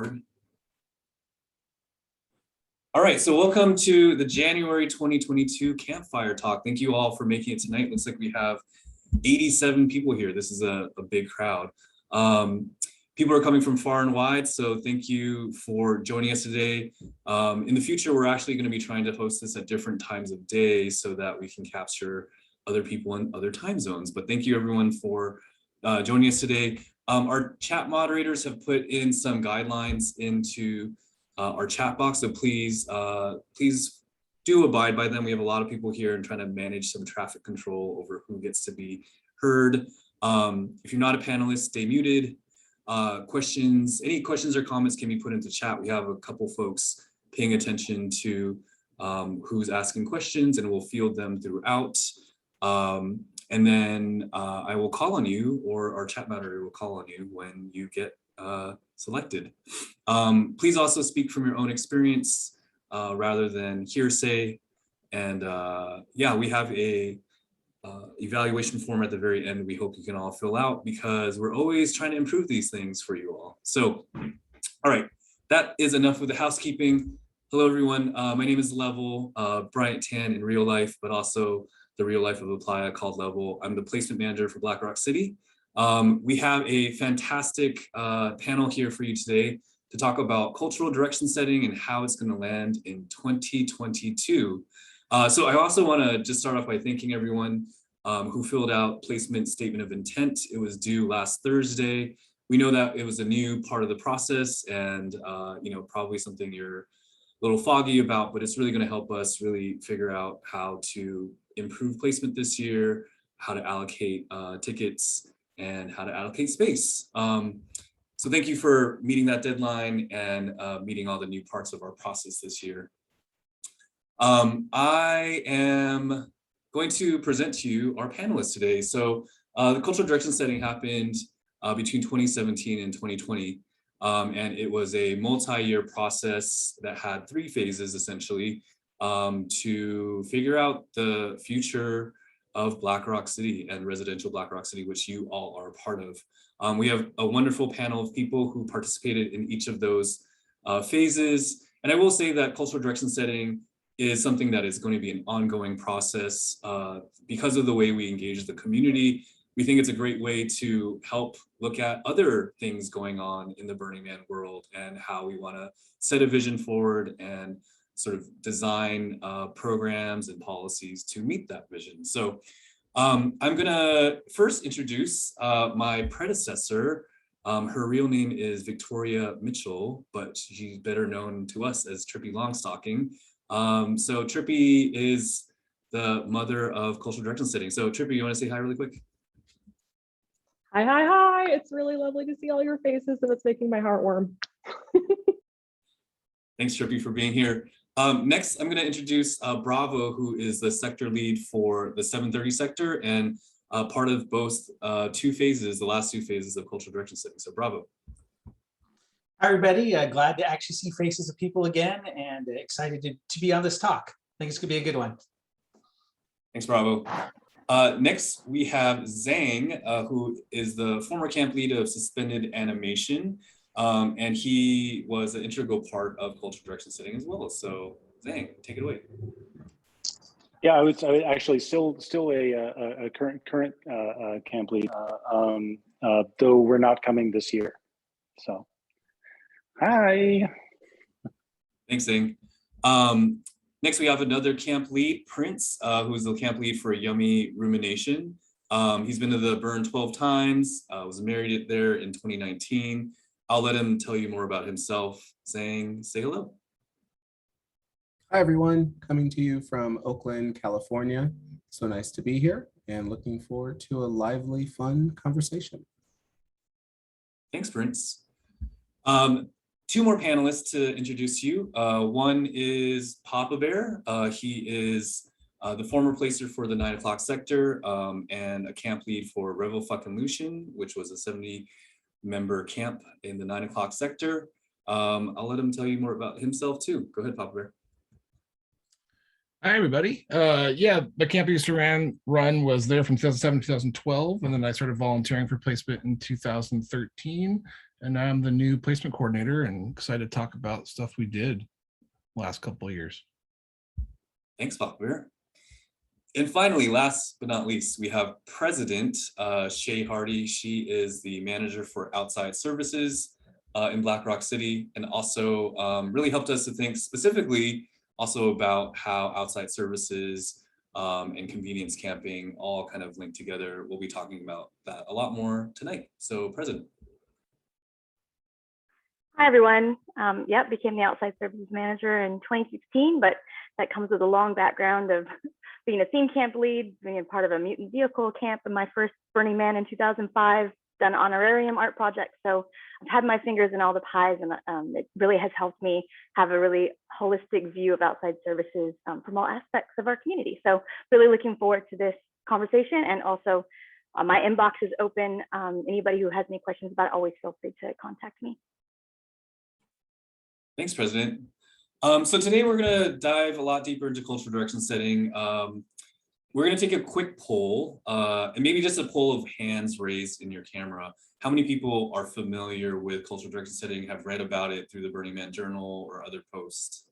record. All right, so welcome to the January 2022 Campfire Talk. Thank you all for making it tonight. Looks like we have 87 people here. This is a big crowd. People are coming from far and wide, so thank you for joining us today. In the future, we're actually going to be trying to host this at different times of day so that we can capture other people in other time zones. But thank you everyone for joining us today. Our chat moderators have put in some guidelines into our chat box, so please do abide by them. We have a lot of people here and trying to manage some traffic control over who gets to be heard. If you're not a panelist, stay muted. Any questions or comments can be put into chat. We have a couple folks paying attention to who's asking questions, and we'll field them throughout. And then I will call on you, or our chat moderator will call on you when you get selected. Please also speak from your own experience rather than hearsay. And yeah, we have a evaluation form at the very end we hope you can all fill out, because we're always trying to improve these things for you all. So, all right, that is enough with the housekeeping. Hello, everyone. My name is Level, Bryant Tan in real life, but also the real life of a playa called Level. I'm the placement manager for Black Rock City. We have a fantastic panel here for you today to talk about cultural direction setting and how it's going to land in 2022. So I also want to just start off by thanking everyone who filled out placement statement of intent. It was due last Thursday. We know that it was a new part of the process, and probably something you're a little foggy about, but it's really going to help us really figure out how to improve placement this year, how to allocate tickets, and how to allocate space. So thank you for meeting that deadline and meeting all the new parts of our process this year. I am going to present to you our panelists today. So the cultural direction setting happened between 2017 and 2020. And it was a multi-year process that had 3 phases essentially to figure out the future of Black Rock City and residential Black Rock City, which you all are a part of. We have a wonderful panel of people who participated in each of those phases. And I will say that cultural direction setting is something that is going to be an ongoing process because of the way we engage the community. We think it's a great way to help look at other things going on in the Burning Man world and how we want to set a vision forward and sort of design programs and policies to meet that vision. So I'm gonna first introduce my predecessor. Her real name is Victoria Mitchell, but she's better known to us as Trippy Longstocking. So Trippy is the mother of cultural direction setting. So Trippy, you want to say hi really quick? Hi, hi, hi. It's really lovely to see all your faces, and it's making my heart warm. Thanks, Trippy, for being here. Next, I'm going to introduce Bravo, who is the sector lead for the 730 sector and part of both 2 phases, the last 2 phases of cultural direction setting. So Bravo. Hi, everybody. Glad to actually see faces of people again, and excited to be on this talk. I think it's going to be a good one. Thanks, Bravo. Next, we have Zhang, who is the former camp lead of Suspended Animation, and he was an integral part of cultural direction setting as well. So Zhang, take it away. Yeah, I was actually still a current camp lead, though we're not coming this year. So, hi. Thanks, Zhang. Next, we have another camp lead, Prince, who is the camp lead for Yummy Rumination. He's been to the Burn 12 times, was married there in 2019. I'll let him tell you more about himself. Zhang, say hello. Hi, everyone. Coming to you from Oakland, California. So nice to be here and looking forward to a lively, fun conversation. Thanks, Prince. 2 more panelists to introduce you. One is Papa Bear. He is the former placer for the 9 o'clock sector and a camp lead for Revolution, which was a 70-member camp in the 9 o'clock sector. I'll let him tell you more about himself too. Go ahead, Papa Bear. Hi, everybody. Yeah, the camp I used to run was there from 2007 to 2012, and then I started volunteering for placement in 2013. and I'm the new placement coordinator and excited to talk about stuff we did last couple of years. Thanks, Fakir. And finally, last but not least, we have President Shea Hardy. She is the manager for outside services in Black Rock City, and also really helped us to think specifically also about how outside services and convenience camping all kind of link together. We'll be talking about that a lot more tonight. So, President. Hi, everyone. Became the outside services manager in 2016, but that comes with a long background of being a theme camp lead, being a part of a mutant vehicle camp in my first Burning Man in 2005, done honorarium art projects. So I've had my fingers in all the pies, and it really has helped me have a really holistic view of outside services from all aspects of our community. So really looking forward to this conversation, and also my inbox is open. Anybody who has any questions about it, always feel free to contact me. Thanks, President. So today we're going to dive a lot deeper into cultural direction setting. We're going to take a quick poll, and maybe just a poll of hands raised in your camera. How many people are familiar with cultural direction setting, have read about it through the Burning Man Journal or other posts?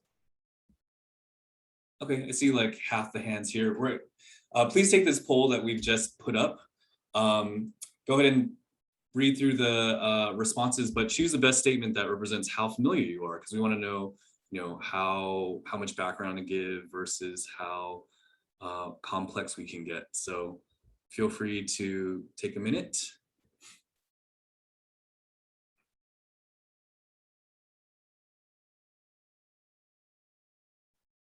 Okay, I see like half the hands here. Please take this poll that we've just put up. Go ahead and read through the responses, but choose the best statement that represents how familiar you are, because we want to know, how much background to give versus how complex we can get. So feel free to take a minute.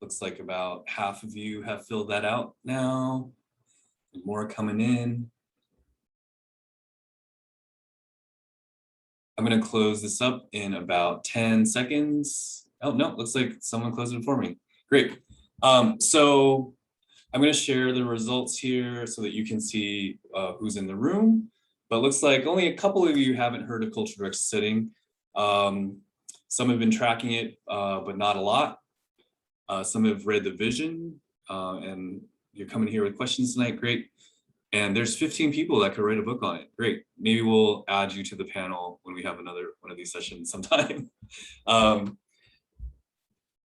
Looks like about half of you have filled that out now. More coming in. I'm going to close this up in about 10 seconds. Oh, no, looks like someone closed it for me. Great. So I'm going to share the results here so that you can see who's in the room. But it looks like only a couple of you haven't heard of cultural direction setting. Some have been tracking it, but not a lot. Some have read the vision, and you're coming here with questions tonight. Great. And there's 15 people that could write a book on it. Great. Maybe we'll add you to the panel when we have another one of these sessions sometime.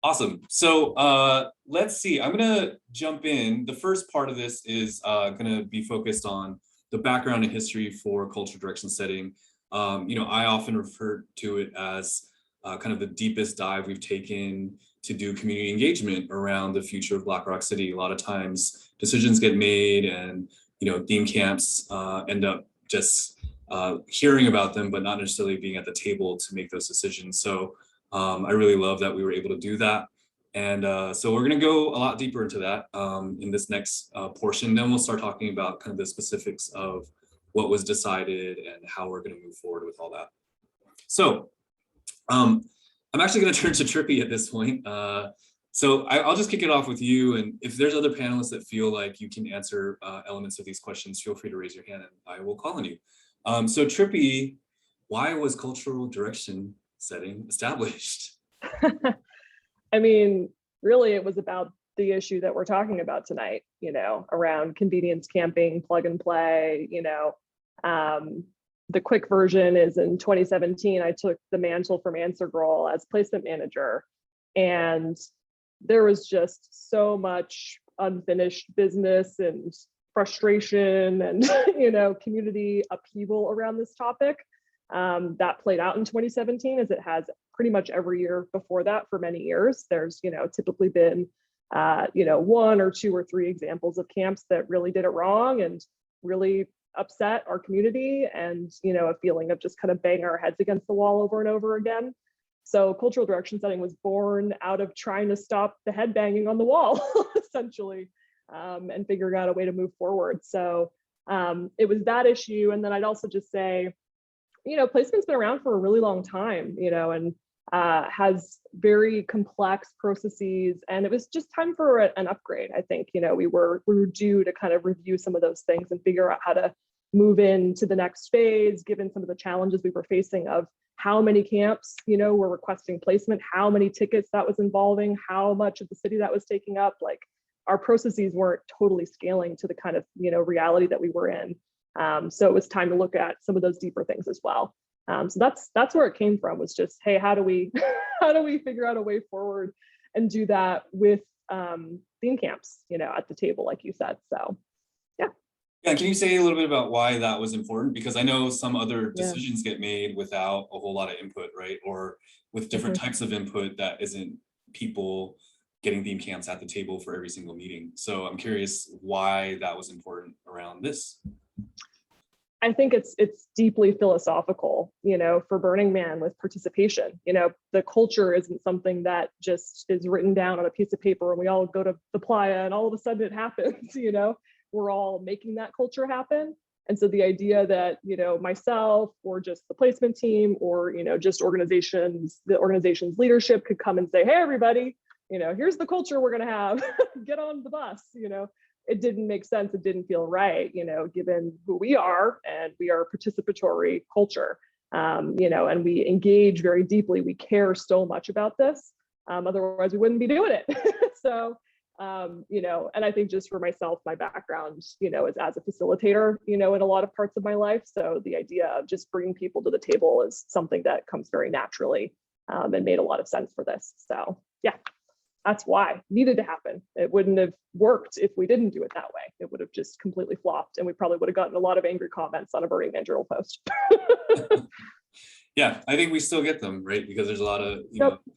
Awesome. So let's see. I'm going to jump in. The first part of this is going to be focused on the background and history for cultural direction setting. I often refer to it as kind of the deepest dive we've taken to do community engagement around the future of Black Rock City. A lot of times decisions get made, and theme camps end up just hearing about them, but not necessarily being at the table to make those decisions. So I really love that we were able to do that. And so we're going to go a lot deeper into that in this next portion. Then we'll start talking about kind of the specifics of what was decided and how we're going to move forward with all that. So I'm actually going to turn to Trippy at this point. So I'll just kick it off with you. And if there's other panelists that feel like you can answer elements of these questions, feel free to raise your hand and I will call on you. So Trippy, why was cultural direction setting established? I mean, really, it was about the issue that we're talking about tonight, around convenience camping, plug and play. The quick version is in 2017, I took the mantle from Answer Girl as placement manager. And there was just so much unfinished business and frustration and, community upheaval around this topic. That played out in 2017, as it has pretty much every year before that for many years. There's, typically been, one or two or three examples of camps that really did it wrong and really upset our community, and, a feeling of just kind of banging our heads against the wall over and over again. So cultural direction setting was born out of trying to stop the head banging on the wall, essentially, and figuring out a way to move forward. So it was that issue. And then I'd also just say, placement's been around for a really long time, and has very complex processes, and it was just time for an upgrade. I think, we were due to kind of review some of those things and figure out how to move into the next phase, given some of the challenges we were facing of how many camps, were requesting placement, how many tickets that was involving, how much of the city that was taking up. Like, our processes weren't totally scaling to the kind of, reality that we were in. So it was time to look at some of those deeper things as well. So that's where it came from, was just, hey, how do we how do we figure out a way forward and do that with theme camps, at the table, like you said. So Yeah, can you say a little bit about why that was important? Because I know some other Yeah. decisions get made without a whole lot of input, right? Or with different types of input that isn't people getting theme camps at the table for every single meeting. So I'm curious why that was important around this. I think it's deeply philosophical, for Burning Man with participation. The culture isn't something that just is written down on a piece of paper and we all go to the playa and all of a sudden it happens. We're all making that culture happen. And so the idea that, myself or just the placement team or, just the organization's leadership could come and say, hey, everybody, here's the culture we're going to have, get on the bus, it didn't make sense. It didn't feel right, given who we are, and we are a participatory culture, and we engage very deeply. We care so much about this. Otherwise we wouldn't be doing it. So, and I think just for myself, my background, is as a facilitator, in a lot of parts of my life. So the idea of just bringing people to the table is something that comes very naturally, and made a lot of sense for this. So yeah, that's why it needed to happen. It wouldn't have worked if we didn't do it that way. It would have just completely flopped, and we probably would have gotten a lot of angry comments on a Burning Man Journal post. Yeah, I think we still get them, right? Because there's a lot of,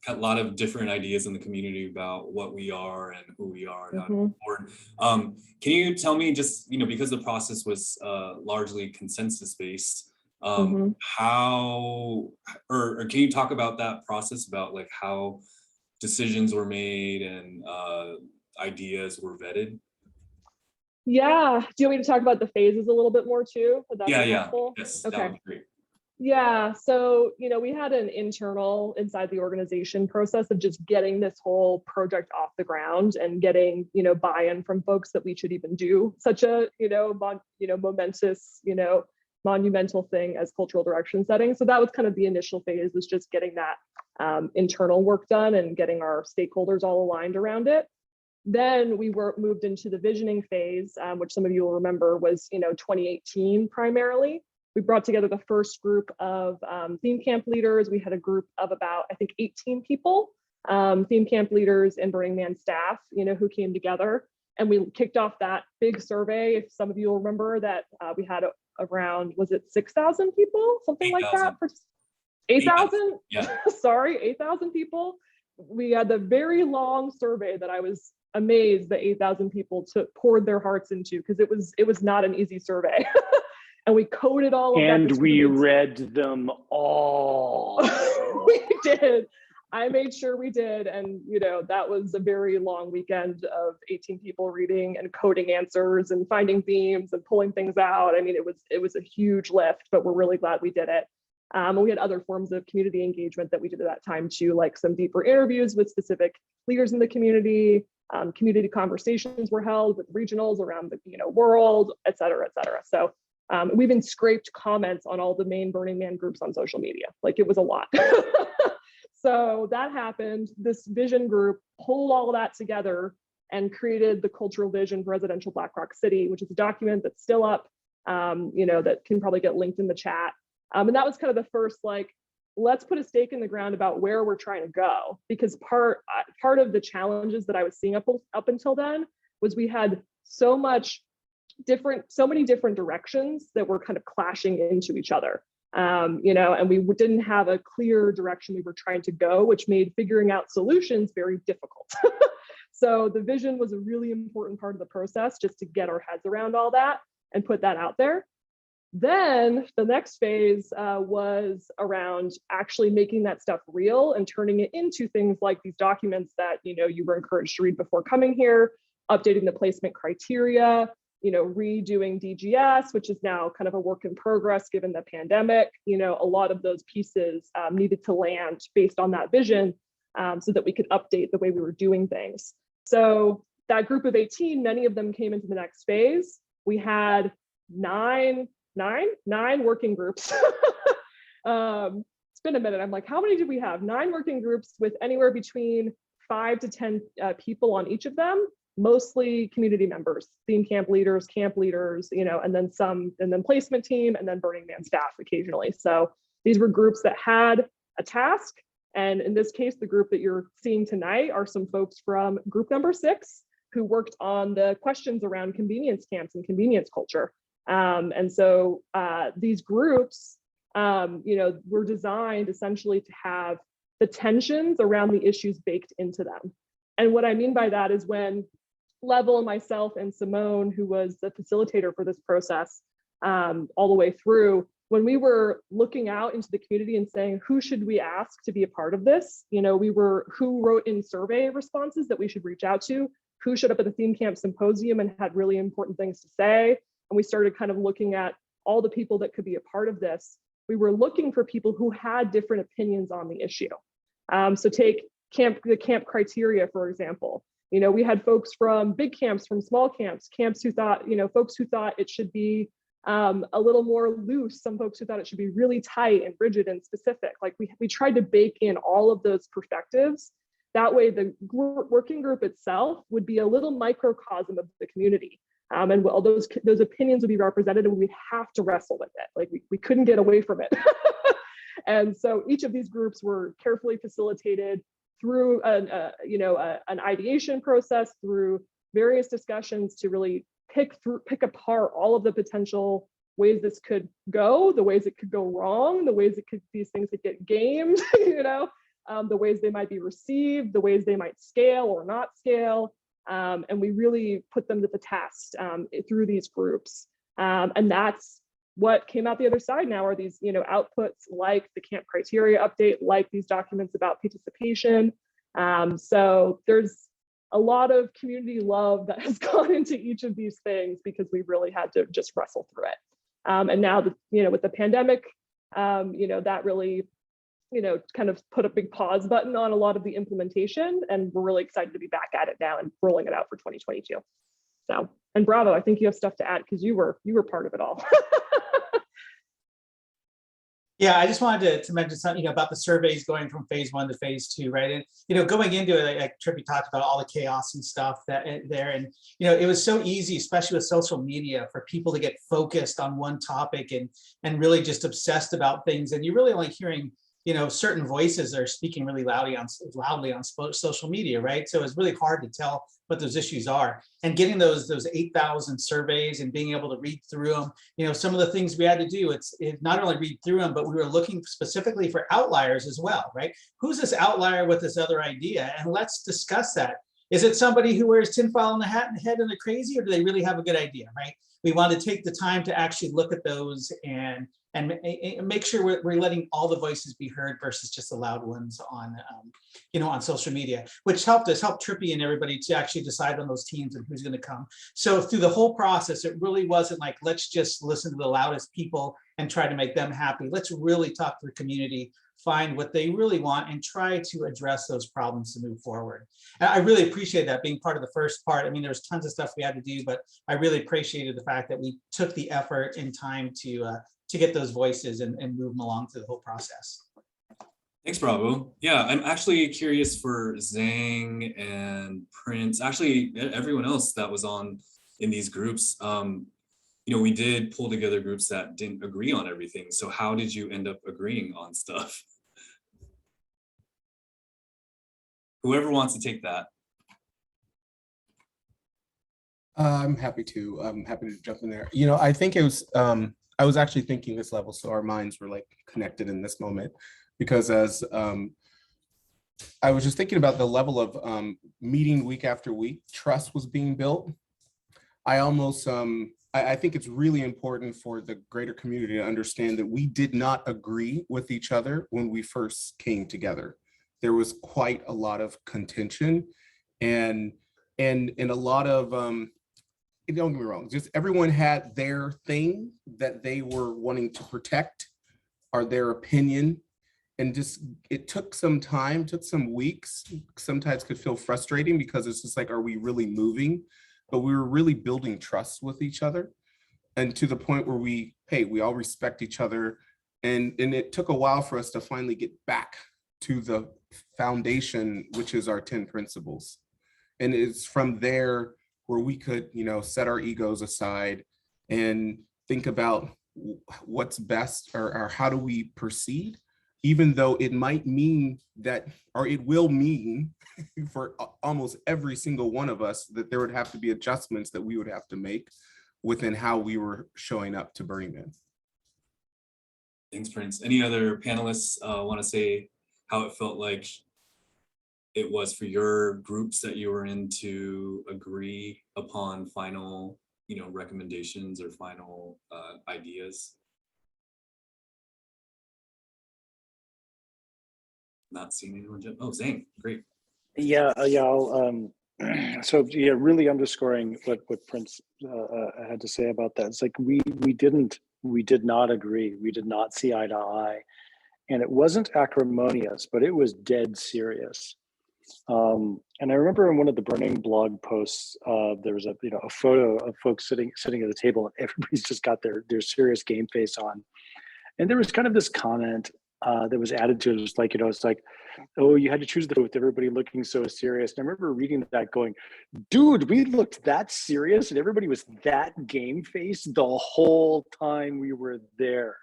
a lot of different ideas in the community about what we are and who we are. Not important. Can you tell me just, because the process was largely consensus based, how, or can you talk about that process, about like how decisions were made and ideas were vetted? Yeah. Do you want me to talk about the phases a little bit more too? Would that be helpful? Yes, okay. That would be great. Yeah, so, we had an internal inside the organization process of just getting this whole project off the ground and getting, buy-in from folks that we should even do such a, momentous, monumental thing as cultural direction setting. So that was kind of the initial phase, was just getting that internal work done and getting our stakeholders all aligned around it. Then we moved into the visioning phase, which some of you will remember was, 2018 primarily. We brought together the first group of theme camp leaders. We had a group of about, I think, 18 people, theme camp leaders and Burning Man staff, who came together. And we kicked off that big survey. If some of you will remember that we had around, was it 6,000 people? Something 8, like that? 8,000? Yeah. Sorry, 8,000 people. We had the very long survey that I was amazed that 8,000 people poured their hearts into, because it was not an easy survey. And we coded all of that. And we read them all. We did. I made sure we did. And, that was a very long weekend of 18 people reading and coding answers and finding themes and pulling things out. I mean, it was a huge lift, but we're really glad we did it. And we had other forms of community engagement that we did at that time too, like some deeper interviews with specific leaders in the community. Community conversations were held with regionals around the world, et cetera, et cetera. So we even scraped comments on all the main Burning Man groups on social media. Like, it was a lot. So that happened. This vision group pulled all of that together and created the cultural vision for residential Black Rock City, which is a document that's still up, that can probably get linked in the chat. And that was kind of the first, let's put a stake in the ground about where we're trying to go. Because part of the challenges that I was seeing up until then was we had so many different directions that were kind of clashing into each other, and we didn't have a clear direction we were trying to go, which made figuring out solutions very difficult. So the vision was a really important part of the process, just to get our heads around all that and put that out there. Then the next phase was around actually making that stuff real and turning it into things like these documents that, you were encouraged to read before coming here, updating the placement criteria, redoing DGS, which is now kind of a work in progress given the pandemic. A lot of those pieces needed to land based on that vision, so that we could update the way we were doing things. So that group of 18, many of them came into the next phase. We had nine working groups. It's been a minute. I'm like, how many did we have? 9 working groups with anywhere between 5 to 10 people on each of them. Mostly community members, theme camp leaders, and then placement team, and then Burning Man staff occasionally. So These were groups that had a task. And in this case, the group that you're seeing tonight are some folks from group number 6 who worked on the questions around convenience camps and convenience culture. And so these groups, were designed essentially to have the tensions around the issues baked into them. And what I mean by that is when Level, myself, and Simone, who was the facilitator for this process all the way through, when we were looking out into the community and saying, who should we ask to be a part of this? Who wrote in survey responses that we should reach out to? Who showed up at the theme camp symposium and had really important things to say? And we started kind of looking at all the people that could be a part of this. We were looking for people who had different opinions on the issue. So take the camp criteria, for example. We had folks from big camps, from small camps, who thought, folks who thought it should be a little more loose, some folks who thought it should be really tight and rigid and specific. Like we tried to bake in all of those perspectives. That way the working group itself would be a little microcosm of the community. And all those opinions would be represented, and we'd have to wrestle with it. Like we couldn't get away from it. And so each of these groups were carefully facilitated through an ideation process, through various discussions to really pick apart all of the potential ways this could go, the ways it could go wrong, the ways these things could get gamed, the ways they might be received, the ways they might scale or not scale. And we really put them to the test through these groups. And that's what came out the other side now are these, outputs like the camp criteria update, like these documents about participation. So there's a lot of community love that has gone into each of these things because we really had to just wrestle through it. And now, with the pandemic, that really, kind of put a big pause button on a lot of the implementation. And we're really excited to be back at it now and rolling it out for 2022. So, and Bravo, I think you have stuff to add because you were part of it all. Yeah, I just wanted to mention something, about the surveys going from phase 1 to phase 2, right? And, going into it, like Trippy talked about all the chaos and stuff that there. And, it was so easy, especially with social media, for people to get focused on one topic and really just obsessed about things. And you're really only hearing, certain voices are speaking really loudly on social media, right? So it's really hard to tell what those issues are. And getting those 8,000 surveys and being able to read through them, some of the things we had to do, it's not only read through them, but we were looking specifically for outliers as well, right? Who's this outlier with this other idea? And let's discuss that. Is it somebody who wears tinfoil in the head and they're crazy, or do they really have a good idea, right? We want to take the time to actually look at those and make sure we're letting all the voices be heard versus just the loud ones on, on social media, which helped Trippy and everybody to actually decide on those teams and who's going to come. So through the whole process, it really wasn't like, let's just listen to the loudest people and try to make them happy. Let's really talk to the community, find what they really want, and try to address those problems to move forward. And I really appreciate that being part of the first part. I mean, there's tons of stuff we had to do, but I really appreciated the fact that we took the effort and time to get those voices and move them along through the whole process. Thanks, Bravo. Yeah, I'm actually curious for Zhang and Prince, actually everyone else that was on in these groups. We did pull together groups that didn't agree on everything. So how did you end up agreeing on stuff? Whoever wants to take that. I'm happy to jump in there. I think it was, I was actually thinking this level, so our minds were like connected in this moment, because as I was just thinking about the level of meeting week after week, trust was being built. I almost, I think it's really important for the greater community to understand that we did not agree with each other when we first came together. There was quite a lot of contention and a lot of, don't get me wrong, just everyone had their thing that they were wanting to protect, or their opinion. And just, it took some time, took some weeks, sometimes could feel frustrating because it's just like, are we really moving? But we were really building trust with each other, and to the point where we all respect each other. And it took a while for us to finally get back to the foundation, which is our 10 principles. And it's from there where we could, set our egos aside and think about what's best, or how do we proceed, even though it might mean that, or it will mean for almost every single one of us, that there would have to be adjustments that we would have to make within how we were showing up to Burning Man. Thanks, Prince. Any other panelists want to say how it felt like it was for your groups that you were in to agree upon final, recommendations or final ideas? Not seeing anyone. Oh, Zane, great. Yeah, I'll, so yeah, really underscoring what Prince had to say about that. It's like we did not agree. We did not see eye to eye, and it wasn't acrimonious, but it was dead serious. And I remember in one of the Burning blog posts, there was a photo of folks sitting at the table, and everybody's just got their serious game face on, and there was kind of this comment that was added to it. It was like, it's like, oh, you had to choose the with everybody looking so serious. And I remember reading that going, dude, we looked that serious and everybody was that game face the whole time we were there.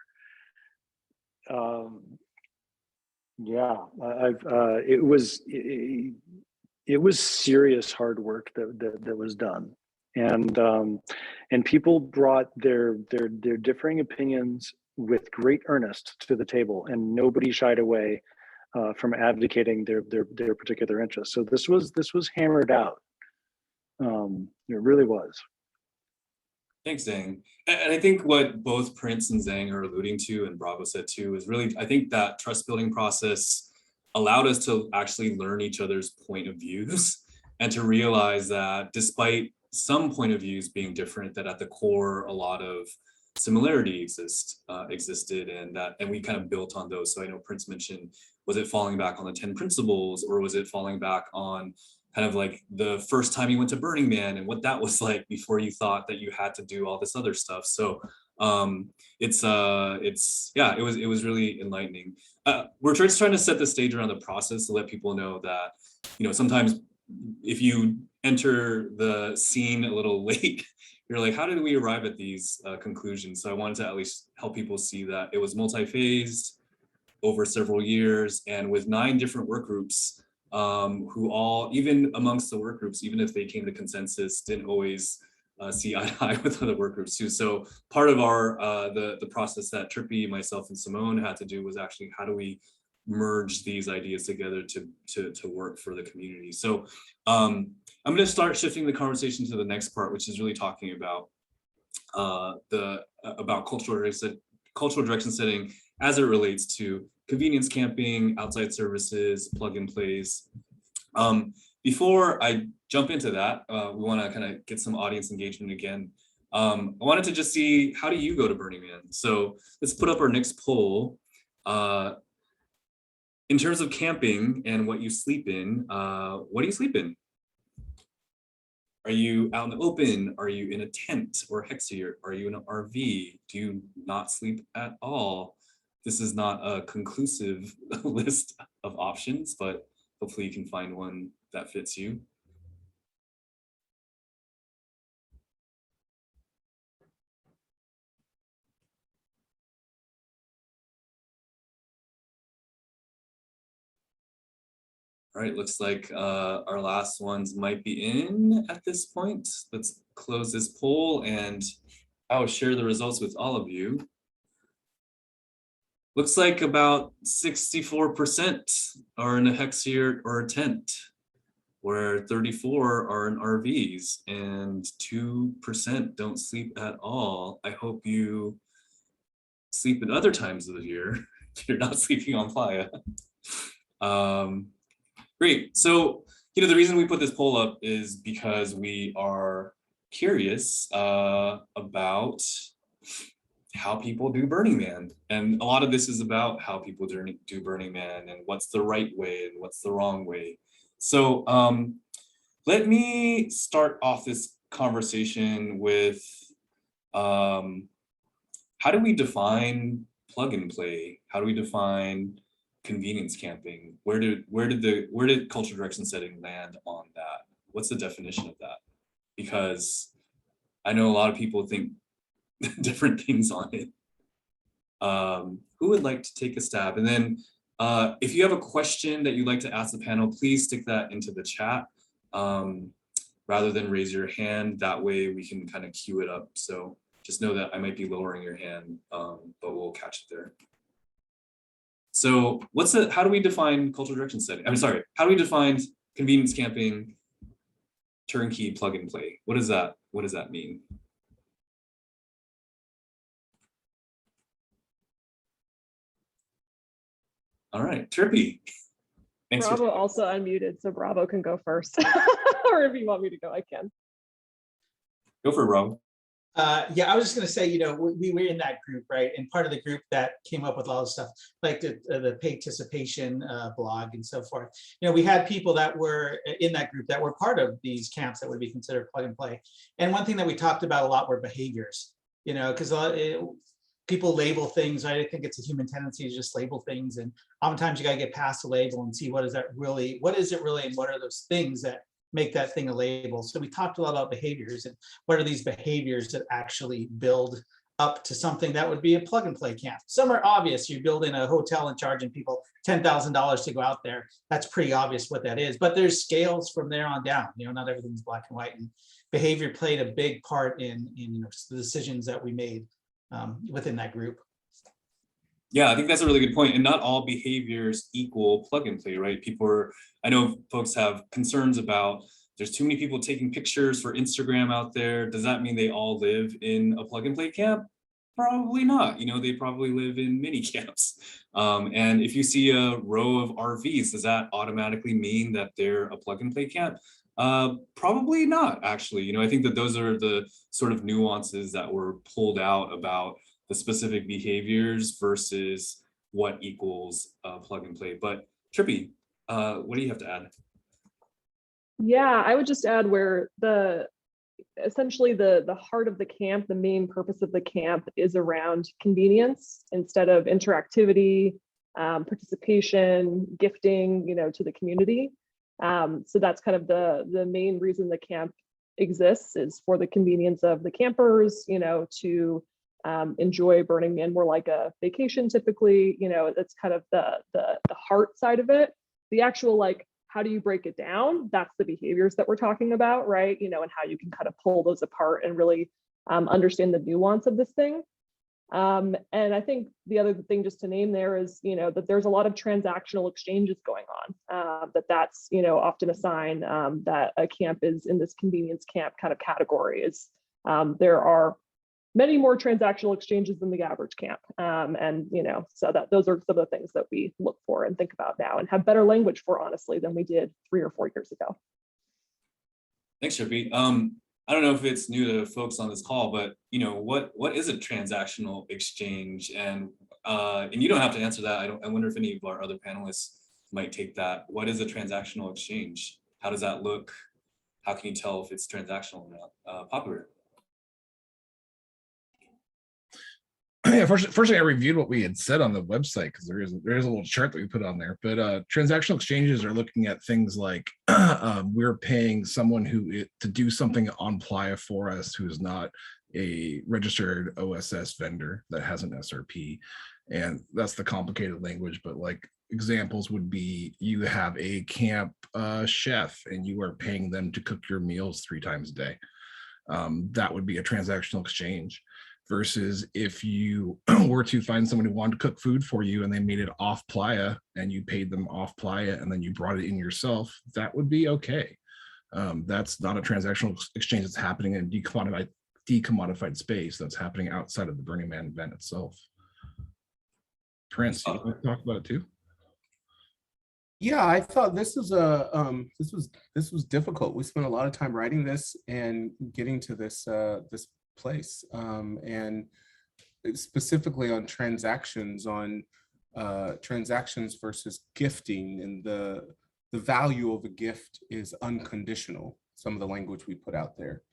Yeah, it was serious hard work that was done. And people brought their differing opinions with great earnest to the table, and nobody shied away from advocating their particular interests. So this was hammered out. It really was. Thanks, Zhang. And I think what both Prince and Zhang are alluding to, and Bravo said too, is really, I think that trust building process allowed us to actually learn each other's point of views and to realize that despite some point of views being different, that at the core, a lot of similarity existed, and we kind of built on those. So I know Prince mentioned, was it falling back on the 10 principles, or was it falling back on kind of like the first time you went to Burning Man and what that was like before you thought that you had to do all this other stuff. So it was really enlightening. We're just trying to set the stage around the process to let people know that, sometimes if you enter the scene a little late, you're like, how did we arrive at these conclusions? So I wanted to at least help people see that it was multi-phased over several years, and with 9 different work groups, who all, even amongst the work groups, even if they came to consensus, didn't always see eye to eye with other work groups too. So part of our the process that Trippy, myself, and Simone had to do was actually, how do we merge these ideas together to work for the community? So I'm going to start shifting the conversation to the next part, which is really talking about cultural direction setting as it relates to convenience camping, outside services, plug and plays. Before I jump into that, we want to kind of get some audience engagement again. I wanted to just see, how do you go to Burning Man? So let's put up our next poll. In terms of camping and what you sleep in, what do you sleep in? Are you out in the open? Are you in a tent or hexyurt? Are you in an RV? Do you not sleep at all? This is not a conclusive list of options, but hopefully you can find one that fits you. All right, looks like our last ones might be in at this point. Let's close this poll and I'll share the results with all of you. Looks like about 64% are in a hexyurt or a tent, where 34 are in RVs and 2% don't sleep at all. I hope you sleep at other times of the year if you're not sleeping on playa. Great. So, the reason we put this poll up is because we are curious about how people do Burning Man. And a lot of this is about how people do Burning Man and what's the right way and what's the wrong way. So let me start off this conversation with, how do we define plug and play? How do we define convenience camping? Where did cultural direction setting land on that? What's the definition of that? Because I know a lot of people think different things on it. Who would like to take a stab? And then if you have a question that you'd like to ask the panel, please stick that into the chat rather than raise your hand. That way we can kind of queue it up. So just know that I might be lowering your hand, but we'll catch it there. So how do we define cultural direction setting? I'm sorry, how do we define convenience camping, turnkey, plug and play? What does that mean? All right, Trippy. Thanks. Bravo also unmuted, so Bravo can go first. Or if you want me to go, I can. Go for it, Bravo. Yeah, I was just going to say, we were in that group, right? And part of the group that came up with all this stuff, like the PAYticipation blog and so forth. We had people that were in that group that were part of these camps that would be considered plug and play. And one thing that we talked about a lot were behaviors, because people label things. Right? I think it's a human tendency to just label things. And oftentimes you got to get past the label and see what is it really, and what are those things that make that thing a label. So we talked a lot about behaviors and what are these behaviors that actually build up to something that would be a plug and play camp. Some are obvious. You're building a hotel and charging people $10,000 to go out there. That's pretty obvious what that is, but there's scales from there on down. Not everything's black and white, and behavior played a big part in the decisions that we made within that group. Yeah, I think that's a really good point. And not all behaviors equal plug and play, right? I know folks have concerns about there's too many people taking pictures for Instagram out there. Does that mean they all live in a plug and play camp? Probably not. They probably live in mini camps. And if you see a row of RVs, does that automatically mean that they're a plug and play camp? Probably not, actually. I think that those are the sort of nuances that were pulled out about the specific behaviors versus what equals plug and play. But Trippy, what do you have to add? Yeah, I would just add where essentially the heart of the camp, the main purpose of the camp is around convenience instead of interactivity, participation, gifting, to the community. So that's kind of the main reason the camp exists, is for the convenience of the campers, to enjoy Burning Man more like a vacation typically. That's kind of the heart side of it. The actual, how do you break it down? That's the behaviors that we're talking about, right? And how you can kind of pull those apart and really understand the nuance of this thing. And I think the other thing just to name there is, that there's a lot of transactional exchanges going on, that's, often a sign that a camp is in this convenience camp kind of category. There are many more transactional exchanges than the average camp. And, so those are some of the things that we look for and think about now and have better language for, honestly, than we did 3 or 4 years ago. Thanks, Trippy. I don't know if it's new to folks on this call, but what is a transactional exchange? And you don't have to answer that. I wonder if any of our other panelists might take that. What is a transactional exchange? How does that look? How can you tell if it's transactional or not? Popular. Yeah, firstly, I reviewed what we had said on the website, because there is a little chart that we put on there. But transactional exchanges are looking at things like we're paying someone to do something on Playa for us who is not a registered OSS vendor that has an SRP, and that's the complicated language. But examples would be, you have a camp chef and you are paying them to cook your meals 3 times a day. That would be a transactional exchange. Versus if you were to find someone who wanted to cook food for you and they made it off Playa and you paid them off Playa and then you brought it in yourself, that would be okay. That's not a transactional exchange that's happening in decommodified space. That's happening outside of the Burning Man event itself. Prince, you want to talk about it too? Yeah, I thought this was this was difficult. We spent a lot of time writing this and getting to this place, and specifically on transactions versus gifting, and the value of a gift is unconditional. Some of the language we put out there.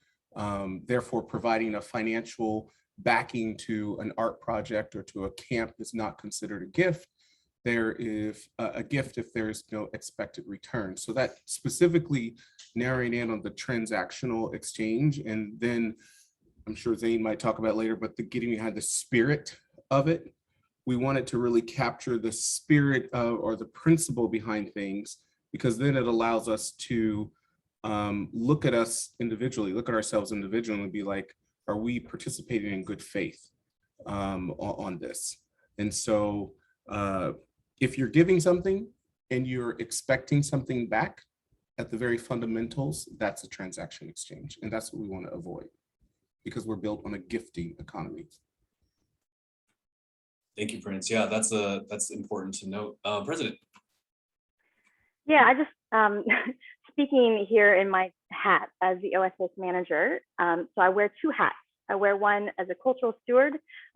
Therefore, providing a financial backing to an art project or to a camp is not considered a gift. There is a gift if there is no expected return. So that specifically narrowing in on the transactional exchange, and then I'm sure Zane might talk about it later, but getting behind the spirit of it, we wanted to really capture the spirit of, or the principle behind things, because then it allows us to look at us individually, look at ourselves individually and be like, are we participating in good faith on this? And so if you're giving something and you're expecting something back at the very fundamentals, that's a transaction exchange. And that's what we want to avoid, because we're built on a gifting economy. Thank you, Prince. Yeah, that's important to note. President. Yeah, I just, speaking here in my hat as the OSS manager, so I wear two hats. I wear one as a cultural steward.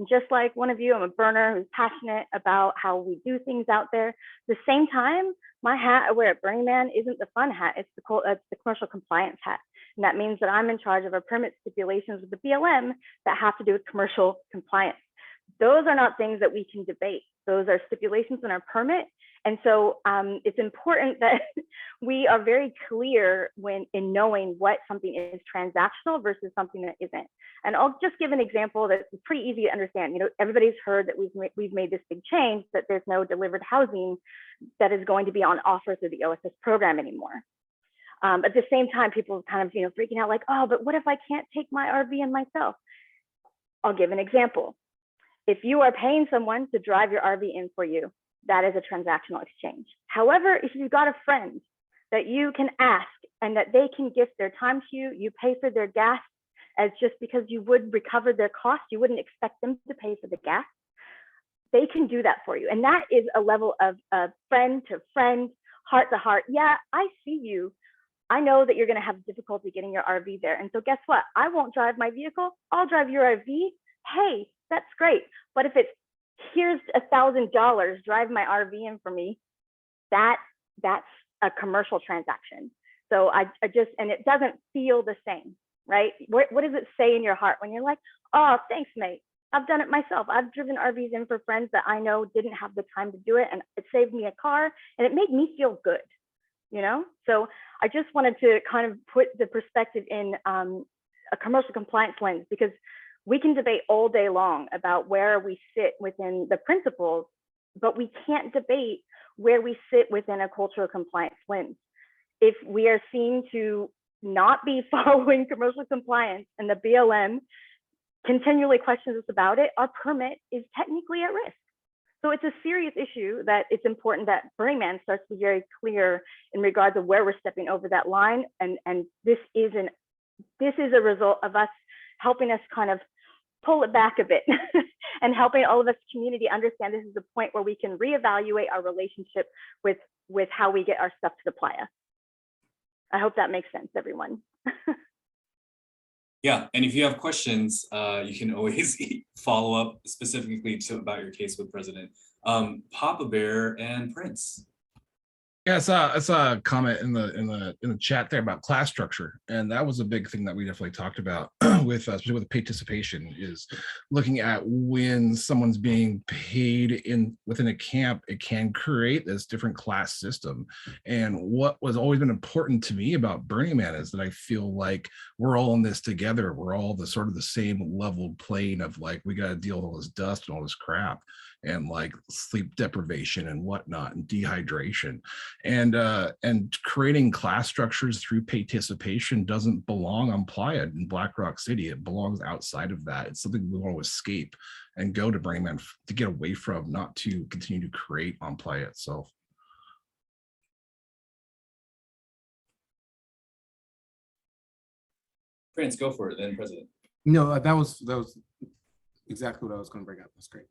Just like one of you, I'm a burner who's passionate about how we do things out there. At the same time, my hat I wear at Burning Man isn't the fun hat, it's the commercial compliance hat. And that means that I'm in charge of our permit stipulations with the BLM that have to do with commercial compliance. Those are not things that we can debate. Those are stipulations in our permit. And so it's important that we are very clear in knowing what something is transactional versus something that isn't. And I'll just give an example that's pretty easy to understand. You know, everybody's heard that we've made this big change, that there's no delivered housing that is going to be on offer through the OSS program anymore. At the same time, people are kind of, freaking out like, oh, but what if I can't take my RV in myself? I'll give an example. If you are paying someone to drive your RV in for you, that is a transactional exchange. However, if you've got a friend that you can ask and that they can gift their time to you, you pay for their gas as just because you would recover their cost, you wouldn't expect them to pay for the gas. They can do that for you. And that is a level of friend to friend, heart to heart. Yeah, I see you. I know that you're going to have difficulty getting your RV there. And so guess what? I won't drive my vehicle. I'll drive your RV. Hey, that's great. But if it's here's $1,000, drive my RV in for me, that's a commercial transaction. So I just, and it doesn't feel the same, right? What does it say in your heart when you're like, oh, thanks, mate. I've done it myself. I've driven RVs in for friends that I know didn't have the time to do it, and it saved me a car, and it made me feel good, So I just wanted to kind of put the perspective in a commercial compliance lens, because we can debate all day long about where we sit within the principles, but we can't debate where we sit within a cultural compliance lens. If we are seen to not be following commercial compliance and the BLM continually questions us about it, our permit is technically at risk. So it's a serious issue that it's important that Burning Man starts to be very clear in regards of where we're stepping over that line. And this is a result of us helping us kind of pull it back a bit and helping all of us community understand this is the point where we can reevaluate our relationship with how we get our stuff to the playa. I hope that makes sense, everyone. Yeah, and if you have questions, you can always follow up specifically about your case with President Papa Bear and Prince. Yeah, I saw a comment in the chat there about class structure, and that was a big thing that we definitely talked about with especially with PAYticipation, is looking at when someone's being paid within a camp, it can create this different class system. And what was always been important to me about Burning Man is that I feel like we're all in this together. We're all the sort of the same level plane of like, we got to deal with all this dust and all this crap, and like sleep deprivation and whatnot, and dehydration. And creating class structures through PAYticipation doesn't belong on Playa in Black Rock City. It belongs outside of that. It's something we want to escape and go to Burning Man to get away from, not to continue to create on Playa itself. Prince, go for it, then President. No, that was exactly what I was going to bring up. That's great.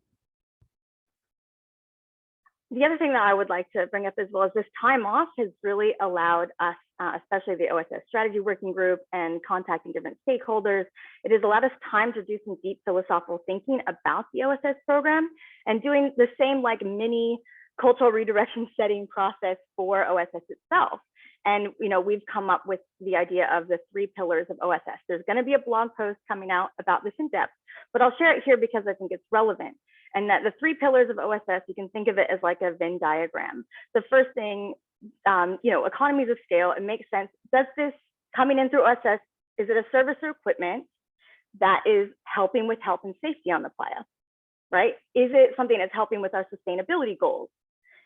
The other thing that I would like to bring up as well is this time off has really allowed us, especially the OSS strategy working group and contacting different stakeholders, it has allowed us time to do some deep philosophical thinking about the OSS program and doing the same like mini cultural redirection setting process for OSS itself. And we've come up with the idea of the 3 pillars of OSS. There's going to be a blog post coming out about this in depth, but I'll share it here because I think it's relevant. And that the 3 pillars of OSS, you can think of it as like a Venn diagram. The first thing, economies of scale, it makes sense. Does this coming in through OSS, is it a service or equipment that is helping with health and safety on the playa? right? Is it something that's helping with our sustainability goals?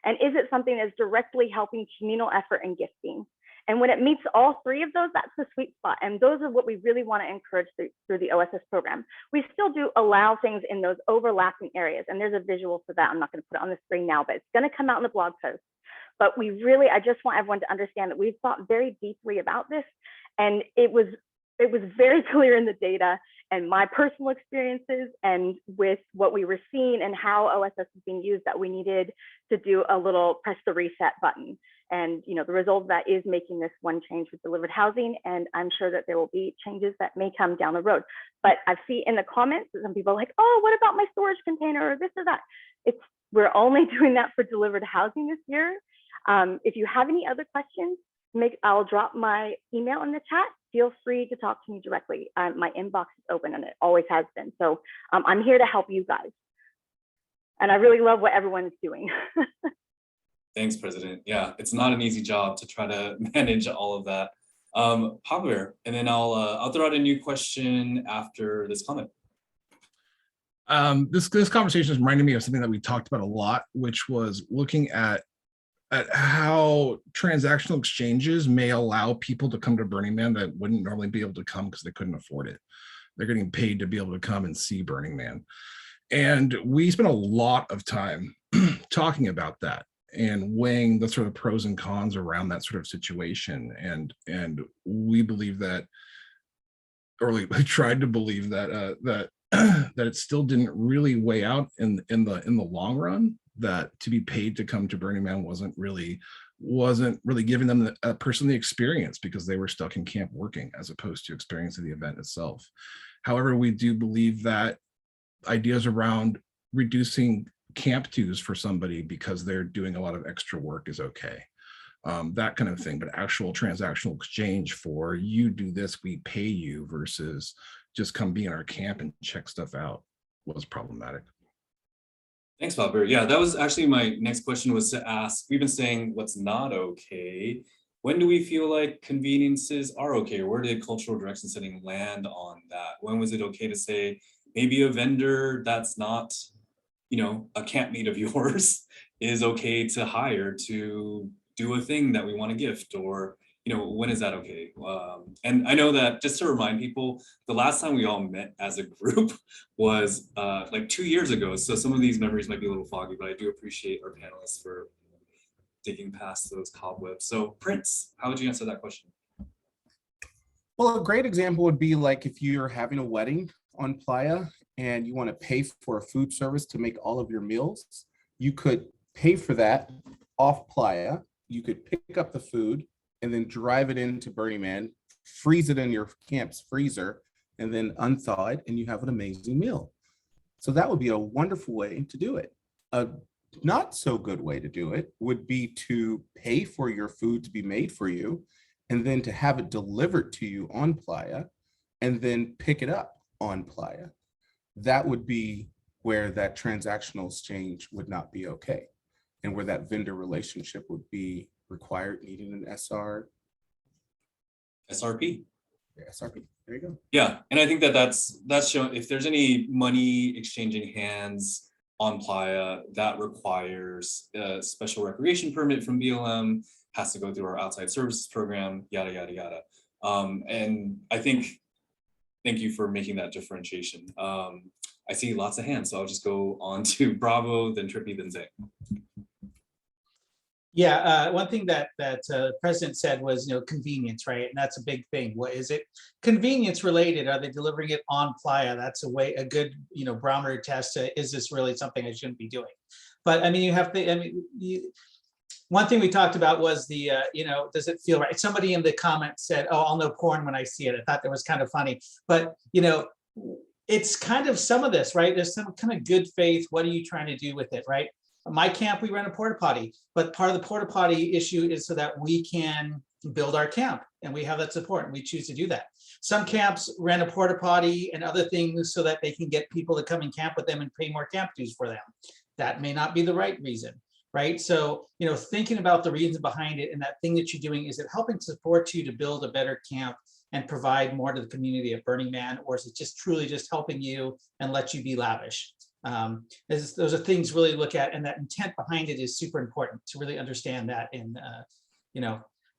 And is it something that's directly helping communal effort and gifting? And when it meets all three of those, that's the sweet spot. And those are what we really want to encourage through the OSS program. We still do allow things in those overlapping areas. And there's a visual for that. I'm not going to put it on the screen now, but it's going to come out in the blog post. But we really, I just want everyone to understand that we've thought very deeply about this. And it was very clear in the data and my personal experiences and with what we were seeing and how OSS is being used that we needed to do a little press the reset button. And the result of that is making this one change with delivered housing. And I'm sure that there will be changes that may come down the road. But I see in the comments that some people are like, oh, what about my storage container or this or that? We're only doing that for delivered housing this year. If you have any other questions, I'll drop my email in the chat. Feel free to talk to me directly. My inbox is open and it always has been. So I'm here to help you guys. And I really love what everyone's doing. Thanks, President. Yeah, it's not an easy job to try to manage all of that. Papa Bear, and then I'll throw out a new question after this comment. This conversation is reminding me of something that we talked about a lot, which was looking at how transactional exchanges may allow people to come to Burning Man that wouldn't normally be able to come because they couldn't afford it. They're getting paid to be able to come and see Burning Man. And we spent a lot of time talking about that and weighing the sort of pros and cons around that sort of situation. And we believe that, or we tried to believe that that it still didn't really weigh out in the long run, that to be paid to come to Burning Man wasn't really giving them a person the experience because they were stuck in camp working as opposed to experiencing the event itself. However, we do believe that ideas around reducing camp dues for somebody because they're doing a lot of extra work is okay. That kind of thing, but actual transactional exchange for you do this, we pay you versus just come be in our camp and check stuff out was problematic. Thanks, Papa Bear. Yeah, that was actually my next question was to ask. We've been saying what's not okay. When do we feel like conveniences are okay? Where did cultural direction setting land on that? When was it okay to say maybe a vendor that's not, a camp meet of yours is okay to hire to do a thing that we want to gift, or when is that okay? And I know that, just to remind people, the last time we all met as a group was like 2 years ago. So some of these memories might be a little foggy, but I do appreciate our panelists for digging past those cobwebs. So Prince, how would you answer that question? Well, a great example would be like if you're having a wedding on Playa and you want to pay for a food service to make all of your meals, you could pay for that off Playa. You could pick up the food and then drive it into Burning Man, freeze it in your camp's freezer, and then unthaw it, and you have an amazing meal. So that would be a wonderful way to do it. A not so good way to do it would be to pay for your food to be made for you, and then to have it delivered to you on Playa, and then pick it up on Playa. That would be where that transactional exchange would not be okay, and where that vendor relationship would be required, needing an SRP. Yeah, SRP. There you go. Yeah, and I think that's shown. If there's any money exchanging hands on Playa, that requires a special recreation permit from BLM, has to go through our outside services program, yada yada yada. And I think, thank you for making that differentiation. I see lots of hands, so I'll just go on to Bravo, then Trippy, then Zay. Yeah, one thing that the president said was, convenience, right? And that's a big thing. What is it? Convenience related? Are they delivering it on Playa? That's a good, barometer test to, is this really something I shouldn't be doing? But I mean, you have to. One thing we talked about was the, does it feel right? Somebody in the comments said, "Oh, I'll know porn when I see it." I thought that was kind of funny, but it's kind of some of this, right? There's some kind of good faith. What are you trying to do with it, right? My camp, we rent a porta potty, but part of the porta potty issue is so that we can build our camp, and we have that support, and we choose to do that. Some camps rent a porta potty and other things so that they can get people to come and camp with them and pay more camp dues for them. That may not be the right reason, right? So, thinking about the reasons behind it and that thing that you're doing, is it helping support you to build a better camp and provide more to the community of Burning Man, or is it just truly just helping you and let you be lavish? Those are things really to look at, and that intent behind it is super important to really understand that. And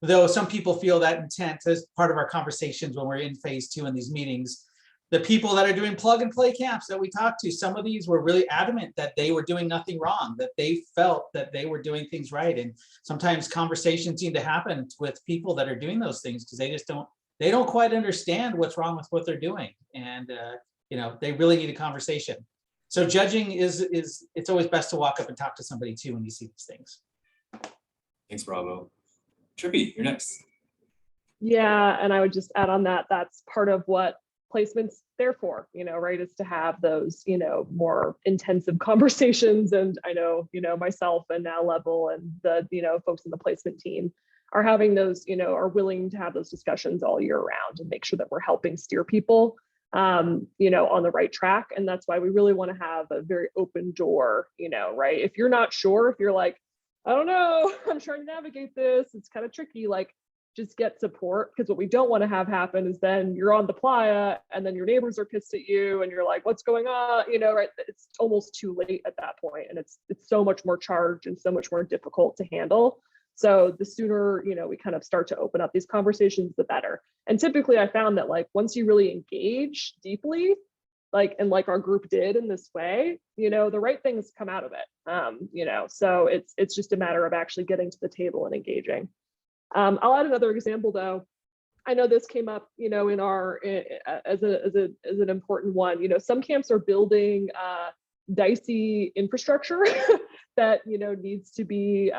though some people feel that intent as part of our conversations when we're in phase 2 in these meetings, the people that are doing plug and play camps that we talked to, some of these were really adamant that they were doing nothing wrong, that they felt that they were doing things right. And sometimes conversations need to happen with people that are doing those things because they don't quite understand what's wrong with what they're doing. And, they really need a conversation. So judging it's always best to walk up and talk to somebody too when you see these things. Thanks, Bravo. Trippy, you're next. Yeah, and I would just add on that, that's part of what placement's there for, right, is to have those, more intensive conversations. And I know, myself and now Level and the, folks in the placement team are having those, are willing to have those discussions all year round and make sure that we're helping steer people, on the right track. And that's why we really want to have a very open door, right? If you're not sure, if you're like, I don't know, I'm trying to navigate this, it's kind of tricky, like, just get support, because what we don't want to have happen is then you're on the playa and then your neighbors are pissed at you and you're like, what's going on? Right? It's almost too late at that point, and it's so much more charged and so much more difficult to handle. So the sooner, we kind of start to open up these conversations, the better. And typically I found that, like, once you really engage deeply, like our group did in this way, the right things come out of it. So it's just a matter of actually getting to the table and engaging. I'll add another example though. I know this came up, in our as an important one. Some camps are building dicey infrastructure that needs to be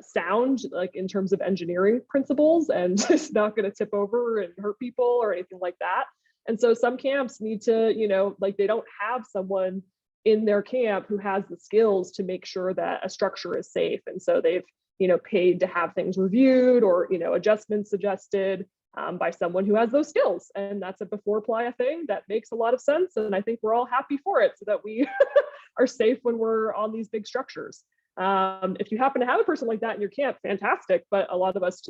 sound, like in terms of engineering principles, and it's not going to tip over and hurt people or anything like that. And so some camps need to, like, they don't have someone in their camp who has the skills to make sure that a structure is safe, and so they've paid to have things reviewed or, adjustments suggested by someone who has those skills. And that's a before playa thing that makes a lot of sense. And I think we're all happy for it so that we are safe when we're on these big structures. If you happen to have a person like that in your camp, fantastic. But a lot of us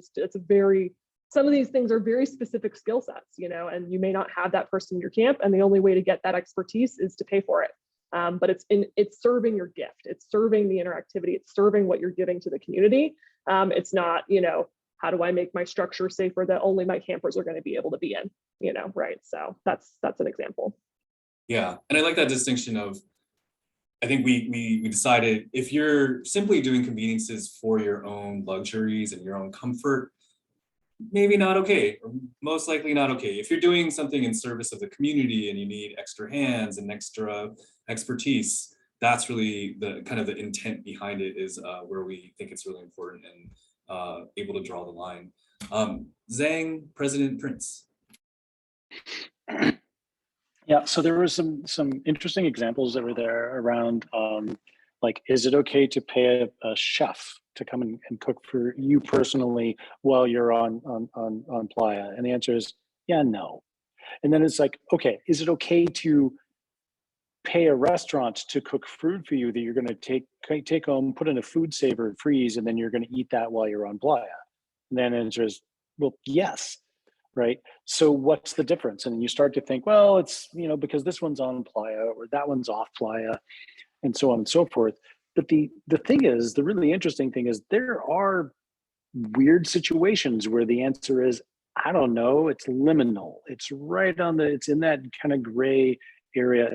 some of these things are very specific skill sets, and you may not have that person in your camp. And the only way to get that expertise is to pay for it. But it's serving your gift, it's serving the interactivity, it's serving what you're giving to the community. It's not, how do I make my structure safer that only my campers are going to be able to be in, right? So that's an example. Yeah, and I like that distinction of, I think we decided if you're simply doing conveniences for your own luxuries and your own comfort, maybe not okay, or most likely not okay. If you're doing something in service of the community and you need extra hands and extra expertise, that's really the kind of the intent behind it, is where we think it's really important and able to draw the line. Zhang, President Prince. Yeah, so there were some interesting examples that were there around, like, is it okay to pay a chef to come and cook for you personally while you're on playa? And the answer is, yeah, no. And then it's like, okay, is it okay to pay a restaurant to cook food for you that you're going to take home, put in a food saver, freeze, and then you're going to eat that while you're on playa? And then the answer is, well, yes. Right. So what's the difference? And you start to think, well, it's, because this one's on playa or that one's off playa, and so on and so forth. But the thing is, the really interesting thing is, there are weird situations where the answer is, I don't know, it's liminal. It's right on it's in that kind of gray area.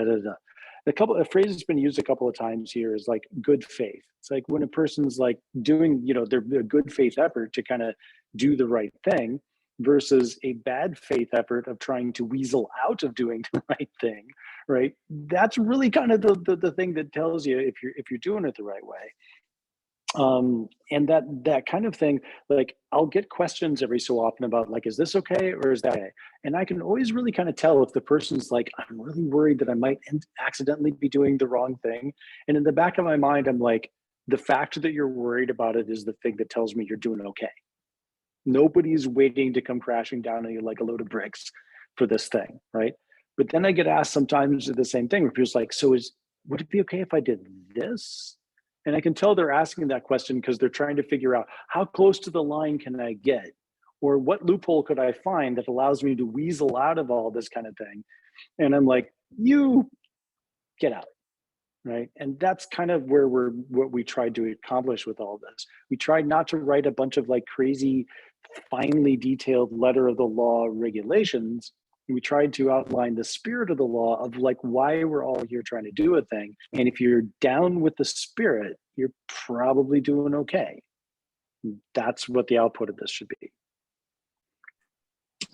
A phrase that's been used a couple of times here is like good faith. It's like when a person's like doing, their good faith effort to kind of do the right thing, versus a bad faith effort of trying to weasel out of doing the right thing, right? That's really kind of the thing that tells you if you're doing it the right way. And that kind of thing, like, I'll get questions every so often about, like, is this okay or is that okay? And I can always really kind of tell if the person's like, I'm really worried that I might accidentally be doing the wrong thing. And in the back of my mind, I'm like, the fact that you're worried about it is the thing that tells me you're doing okay. Nobody's waiting to come crashing down on you like a load of bricks for this thing, right? But then I get asked sometimes the same thing, where people's like, so would it be okay if I did this? And I can tell they're asking that question because they're trying to figure out, how close to the line can I get? Or what loophole could I find that allows me to weasel out of all this kind of thing? And I'm like, you get out. Right. And that's kind of where what we tried to accomplish with all this. We tried not to write a bunch of like crazy, finely detailed letter of the law regulations. We tried to outline the spirit of the law of like why we're all here trying to do a thing. And if you're down with the spirit, you're probably doing okay. That's what the output of this should be.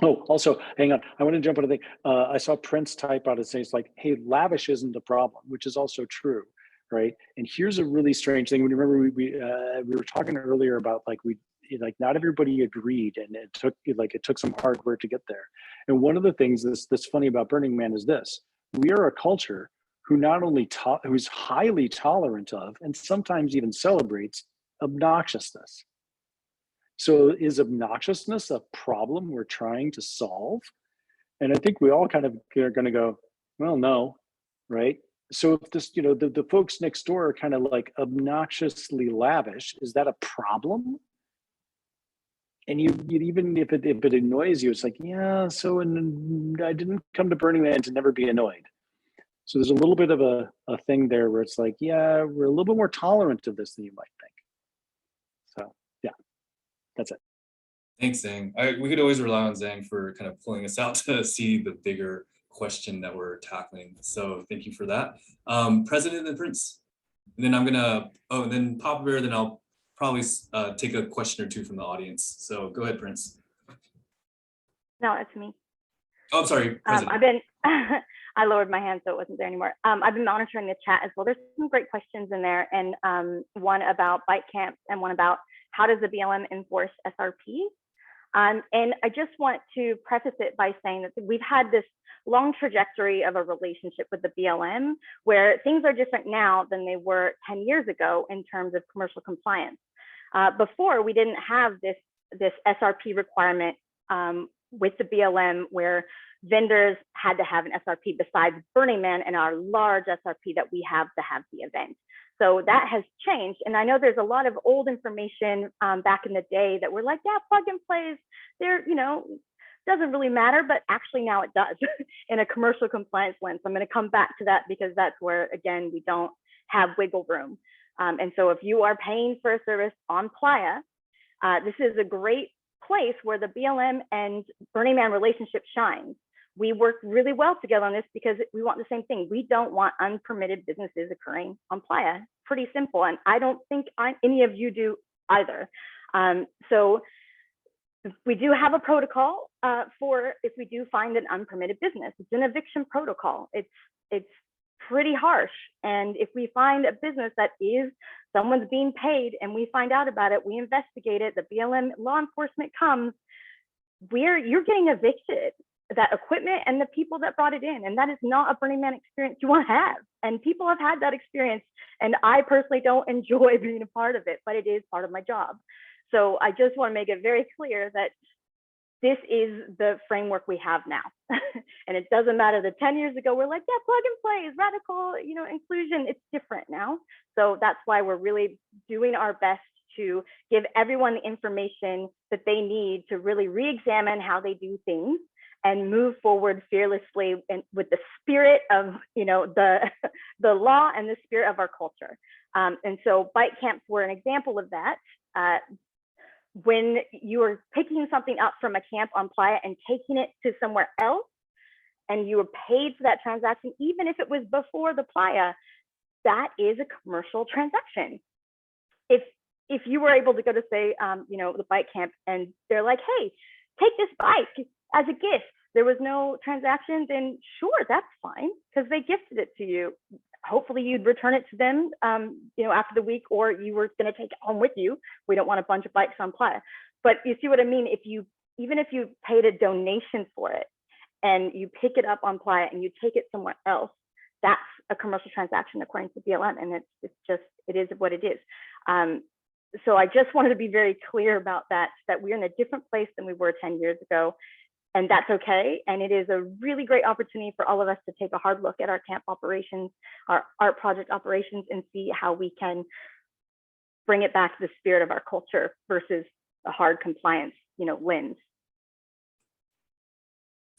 Oh, also, hang on. I want to jump on a thing. I saw Prince type out and say, it's like, hey, lavish isn't a problem, which is also true, right? And here's a really strange thing. When you remember, we were talking earlier about like, not everybody agreed, and it took some hard work to get there. And one of the things that's funny about Burning Man is this: we are a culture who not only who's highly tolerant of, and sometimes even celebrates, obnoxiousness. So is obnoxiousness a problem we're trying to solve? And I think we all kind of are going to go, well, no, right? So if this, the folks next door are kind of like obnoxiously lavish, is that a problem? And you even if it annoys you, it's like, yeah, so I didn't come to Burning Man to never be annoyed. So there's a little bit of a thing there where it's like, yeah, we're a little bit more tolerant of this than you might think. So yeah. That's it. Thanks, Zhang. We could always rely on Zhang for kind of pulling us out to see the bigger question that we're tackling. So thank you for that. President and Prince. And then I'm gonna, and then Papa Bear, then I'll probably take a question or two from the audience. So go ahead, Prince. No, it's me. Oh, I'm sorry, President. I lowered my hand so it wasn't there anymore. I've been monitoring the chat as well. There's some great questions in there, and one about bike camps and one about how does the BLM enforce SRP? And I just want to preface it by saying that we've had this long trajectory of a relationship with the BLM where things are different now than they were 10 years ago in terms of commercial compliance. Before, we didn't have this SRP requirement with the BLM where vendors had to have an SRP besides Burning Man and our large SRP that we have to have the event. So that has changed. And I know there's a lot of old information back in the day that we're like, yeah, plug and plays, there, doesn't really matter, but actually now it does in a commercial compliance lens. I'm gonna come back to that because that's where, again, we don't have wiggle room. And so if you are paying for a service on Playa, this is a great place where the BLM and Burning Man relationship shines. We work really well together on this because we want the same thing. We don't want unpermitted businesses occurring on Playa. Pretty simple. And I don't think any of you do either. So we do have a protocol for if we do find an unpermitted business. It's an eviction protocol. It's pretty harsh. And if we find a business that is someone's being paid and we find out about it, we investigate it, the BLM law enforcement comes, you're getting evicted. That equipment and the people that brought it in. And that is not a Burning Man experience you want to have. And people have had that experience. And I personally don't enjoy being a part of it, but it is part of my job. So I just want to make it very clear that this is the framework we have now. And it doesn't matter that 10 years ago, we're like, yeah, plug and play is radical, inclusion. It's different now. So that's why we're really doing our best to give everyone the information that they need to really re-examine how they do things and move forward fearlessly and with the spirit of the law and the spirit of our culture. And so bike camps were an example of that. When you are picking something up from a camp on Playa and taking it to somewhere else, and you were paid for that transaction, even if it was before the Playa, that is a commercial transaction. If you were able to go to say, the bike camp, and they're like, hey, take this bike as a gift. There was no transaction, then sure, that's fine, because they gifted it to you. Hopefully you'd return it to them, after the week, or you were going to take it home with you. We don't want a bunch of bikes on Playa. But you see what I mean? Even if you paid a donation for it and you pick it up on Playa and you take it somewhere else, that's a commercial transaction according to BLM, and it is what it is. So I just wanted to be very clear about that we're in a different place than we were 10 years ago. And that's okay. And it is a really great opportunity for all of us to take a hard look at our camp operations, our art project operations, and see how we can bring it back to the spirit of our culture versus a hard compliance, lens.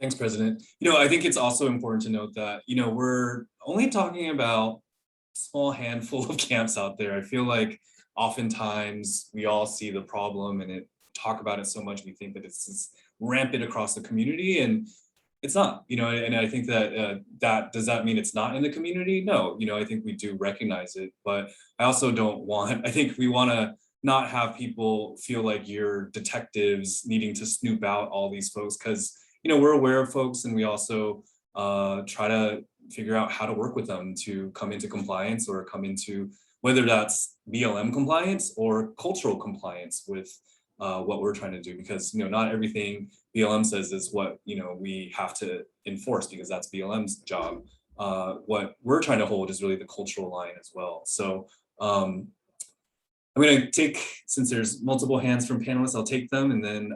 Thanks, President. You know, I think it's also important to note that, you know, we're only talking about a small handful of camps out there. I feel like oftentimes we all see the problem and talk about it so much, we think that it's just rampant across the community, and it's not, you know, and I think that does that mean it's not in the community? No, you know, I think we do recognize it, but I also don't want, I think we want to not have people feel like you're detectives needing to snoop out all these folks, because, you know, we're aware of folks, and we also try to figure out how to work with them to come into compliance, or come into, whether that's BLM compliance or cultural compliance with what we're trying to do, because, you know, not everything BLM says is what, you know, we have to enforce, because that's BLM's job. What we're trying to hold is really the cultural line as well. So I'm going to take, since there's multiple hands from panelists, I'll take them, and then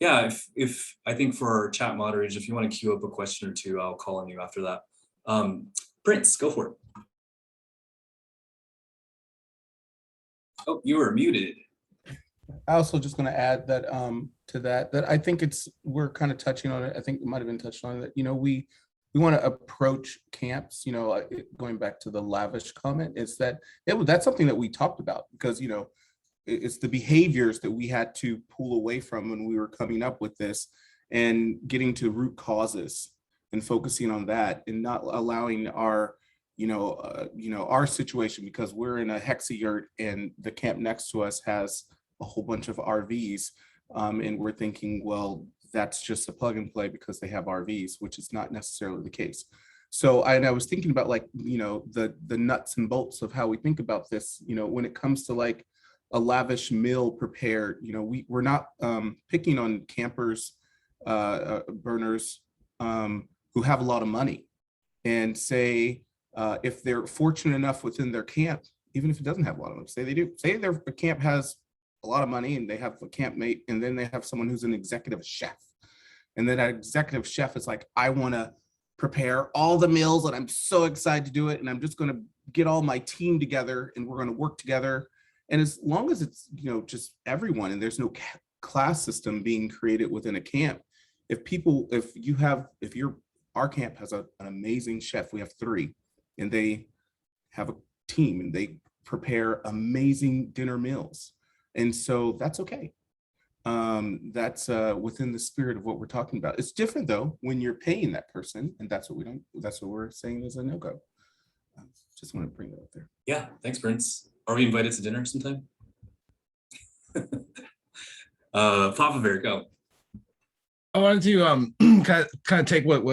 yeah, if I think for our chat moderators, if you want to queue up a question or two, I'll call on you after that. Prince, go for it. Oh, you were muted. I also just going to add that to that I think we're kind of touching on it. I think it might have been touched on that, you know, we want to approach camps, you know, going back to the lavish comment, is that that's something that we talked about, because, you know, it's the behaviors that we had to pull away from when we were coming up with this, and getting to root causes and focusing on that, and not allowing our, our situation, because we're in a hexayurt and the camp next to us has a whole bunch of RVs, and we're thinking, well, that's just a plug and play because they have RVs, which is not necessarily the case. So I was thinking about, like, you know, the nuts and bolts of how we think about this, you know, when it comes to like a lavish meal prepared, you know, we're not picking on campers, burners who have a lot of money, and say if they're fortunate enough within their camp, even if it doesn't have a lot of money, say they do, say their camp has a lot of money and they have a campmate, and then they have someone who's an executive chef, and then that executive chef is like, I want to prepare all the meals and I'm so excited to do it, and I'm just going to get all my team together and we're going to work together. And as long as it's, you know, just everyone, and there's no class system being created within a camp, our camp has an amazing chef, we have 3, and they have a team and they prepare amazing dinner meals. And so that's okay. That's within the spirit of what we're talking about. It's different though when you're paying that person, and that's what we're saying is a no-go. Just want to bring that up there. Yeah, thanks, Prince. Are we invited to dinner sometime? Papa Bear, go. I wanted to kind of take what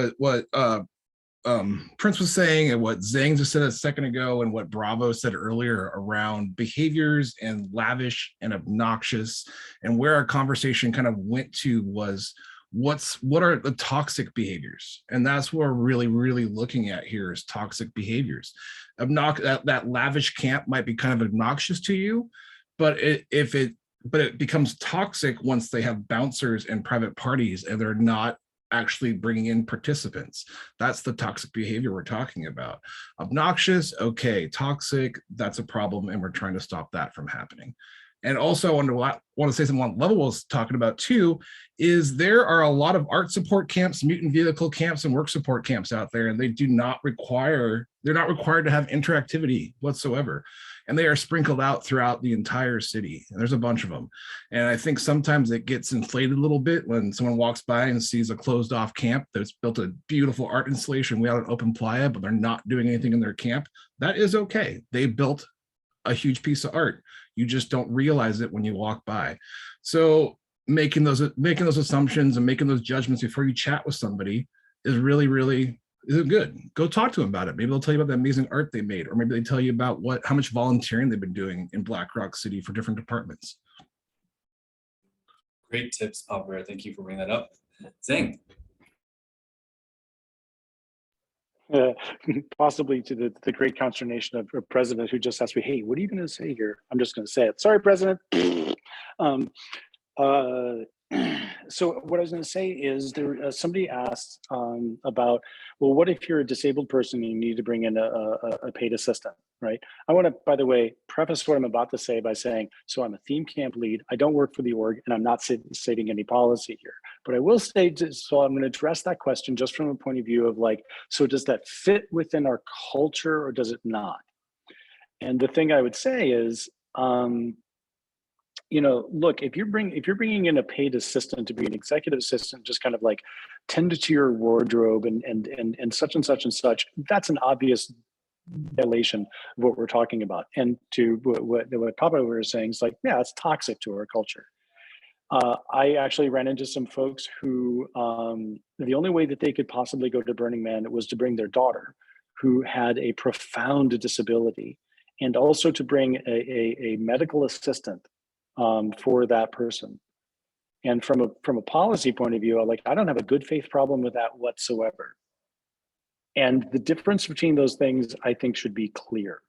Prince was saying, and what Zhang just said a second ago, and what Bravo said earlier around behaviors and lavish and obnoxious, and where our conversation kind of went to was what are the toxic behaviors, and that's what we're really looking at here is toxic behaviors. That lavish camp might be kind of obnoxious to you, but it becomes toxic once they have bouncers and private parties and they're not actually bringing in participants. That's the toxic behavior we're talking about. Obnoxious, okay. Toxic, that's a problem, and we're trying to stop that from happening. And also, I want to say something on level was talking about too, is there are a lot of art support camps, mutant vehicle camps, and work support camps out there, and they're not required to have interactivity whatsoever. And they are sprinkled out throughout the entire city. And there's a bunch of them. And I think sometimes it gets inflated a little bit when someone walks by and sees a closed off camp that's built a beautiful art installation way out in open playa, but they're not doing anything in their camp. That is okay. They built a huge piece of art. You just don't realize it when you walk by. So making those assumptions and making those judgments before you chat with somebody is really isn't good. Go talk to them about it. Maybe they'll tell you about the amazing art they made, or maybe they tell you about how much volunteering they've been doing in Black Rock City for different departments. Great tips, Papa Bear. Thank you for bringing that up. Zhang. Possibly to the great consternation of a president who just asked me, hey, what are you going to say here? I'm just going to say it. Sorry, President. So what I was going to say is somebody asked about, well, what if you're a disabled person and you need to bring in a paid assistant, right? I want to, by the way, preface what I'm about to say by saying, so I'm a theme camp lead. I don't work for the org, and I'm not stating any policy here. But I will say, so I'm going to address that question just from a point of view of like, so does that fit within our culture or does it not? And the thing I would say is, look, if you're bringing in a paid assistant to be an executive assistant, just kind of like tend to your wardrobe and such and such and such, that's an obvious violation of what we're talking about. And to what Papa was saying, is like, yeah, it's toxic to our culture. I actually ran into some folks who the only way that they could possibly go to Burning Man was to bring their daughter, who had a profound disability, and also to bring a medical assistant for that person. And from a policy point of view, I don't have a good faith problem with that whatsoever. And the difference between those things, I think, should be clear.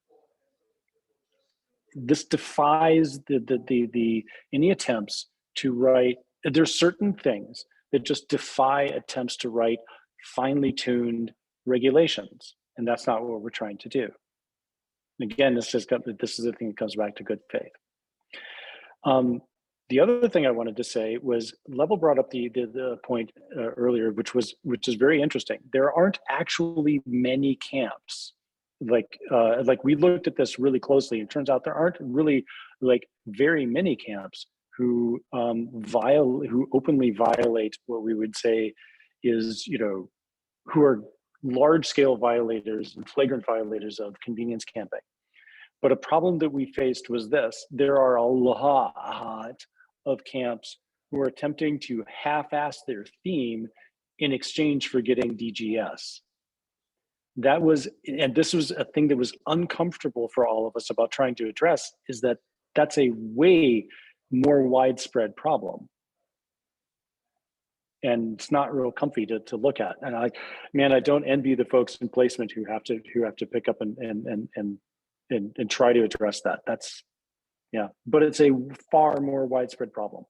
This defies the any attempts to write. There's certain things that just defy attempts to write finely tuned regulations, and that's not what we're trying to do. Again, this is the thing that comes back to good faith. The other thing I wanted to say was Level brought up the point earlier, which is very interesting. There aren't actually many camps. Like we looked at this really closely. It turns out there aren't really like very many camps who openly violate what we would say is, who are large scale violators and flagrant violators of convenience camping. But a problem that we faced was this: there are a lot of camps who are attempting to half-ass their theme in exchange for getting DGS. This was a thing that was uncomfortable for all of us about trying to address, is that that's a way more widespread problem. And it's not real comfy to look at. And I don't envy the folks in placement who have to pick up and try to address that. But it's a far more widespread problem.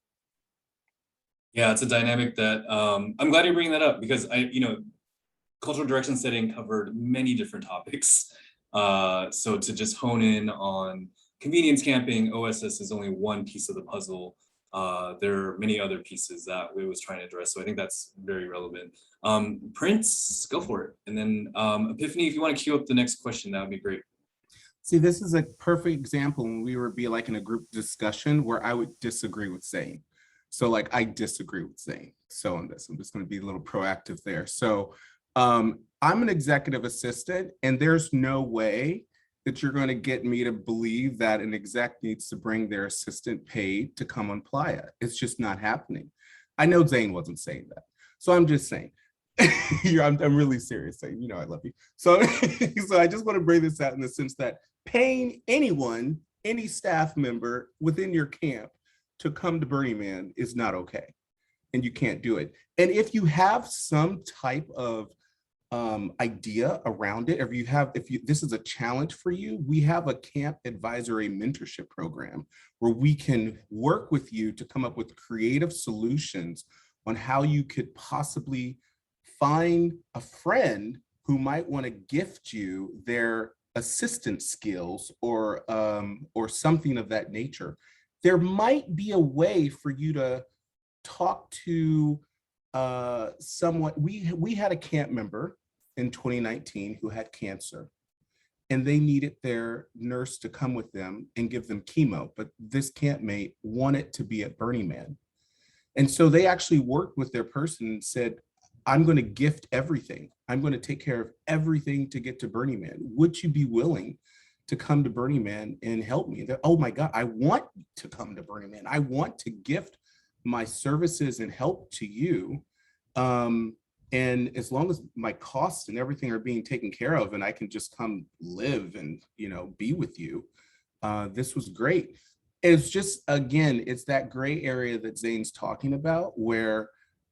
Yeah, it's a dynamic that I'm glad you're bringing that up, because cultural direction setting covered many different topics. So to just hone in on convenience camping, OSS is only one piece of the puzzle. There are many other pieces that we was trying to address. So I think that's very relevant. Prince, go for it. And then Epiphany, if you want to queue up the next question, that would be great. See, this is a perfect example when we would be like in a group discussion where I would disagree with Zane. So like, I disagree with Zane. So on this, I'm just going to be a little proactive there. So I'm an executive assistant, and there's no way that you're going to get me to believe that an exec needs to bring their assistant paid to come on Playa. It's just not happening. I know Zane wasn't saying that. So I'm just saying, I'm really serious, Zane, I love you. So, so I just want to bring this out in the sense that paying anyone, any staff member within your camp to come to Burning Man is not okay. And you can't do it. And if you have some type of idea around it, this is a challenge for you, we have a camp advisory mentorship program where we can work with you to come up with creative solutions on how you could possibly find a friend who might want to gift you their assistant skills or something of that nature. There might be a way for you to talk to someone. We had a camp member in 2019 who had cancer, and they needed their nurse to come with them and give them chemo, but this campmate wanted to be at Burning Man. And so they actually worked with their person and said, I'm going to gift everything. I'm going to take care of everything to get to Burning Man. Would you be willing to come to Burning Man and help me? Oh my God, I want to come to Burning Man. I want to gift my services and help to you. And as long as my costs and everything are being taken care of and I can just come live and, be with you, this was great. It's just, again, it's that gray area that Zane's talking about where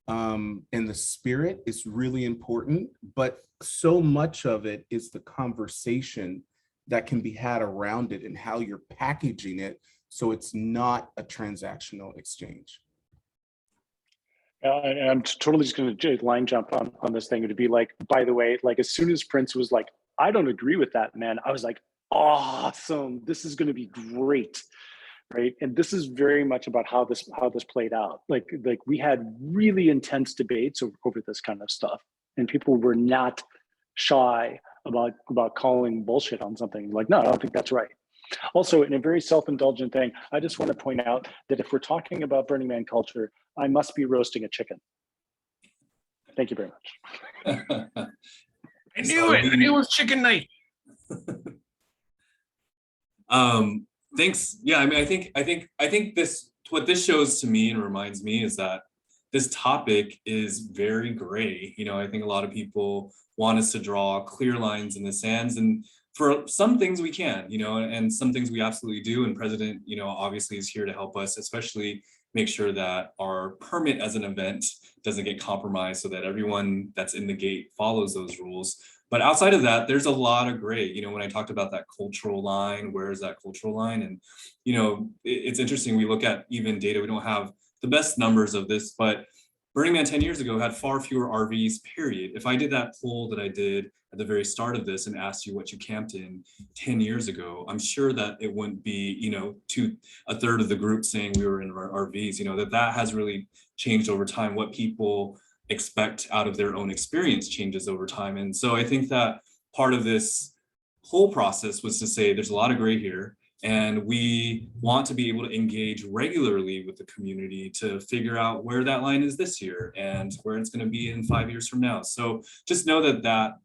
and the spirit is really important, but so much of it is the conversation that can be had around it and how you're packaging it so it's not a transactional exchange. And I'm totally just going to line jump on this thing to be like, by the way, like as soon as Prince was like, I don't agree with that, man, I was like, awesome, this is going to be great. right? And this is very much about how this played out. Like we had really intense debates over this kind of stuff, and people were not shy about calling bullshit on something. Like, no, I don't think that's right. Also, in a very self-indulgent thing, I just want to point out that if we're talking about Burning Man culture, I must be roasting a chicken. Thank you very much. I knew it. I knew it was chicken night. Thanks. Yeah, I mean, I think this, what this shows to me and reminds me is that this topic is very gray. You know, I think a lot of people want us to draw clear lines in the sands, and for some things we can, you know, and some things we absolutely do. And President, you know, obviously is here to help us, especially make sure that our permit as an event doesn't get compromised so that everyone that's in the gate follows those rules. But outside of that, there's a lot of gray. You know, when I talked about that cultural line, where is that cultural line? And, you know, it's interesting. We look at even data, we don't have the best numbers of this, but Burning Man 10 years ago had far fewer RVs, period. If I did that poll that I did at the very start of this and asked you what you camped in 10 years ago, I'm sure that it wouldn't be, you know, a third of the group saying we were in our RVs, you know, that has really changed over time. What people expect out of their own experience changes over time. And so I think that part of this whole process was to say there's a lot of gray here, and we want to be able to engage regularly with the community to figure out where that line is this year and where it's going to be in 5 years from now. So just know that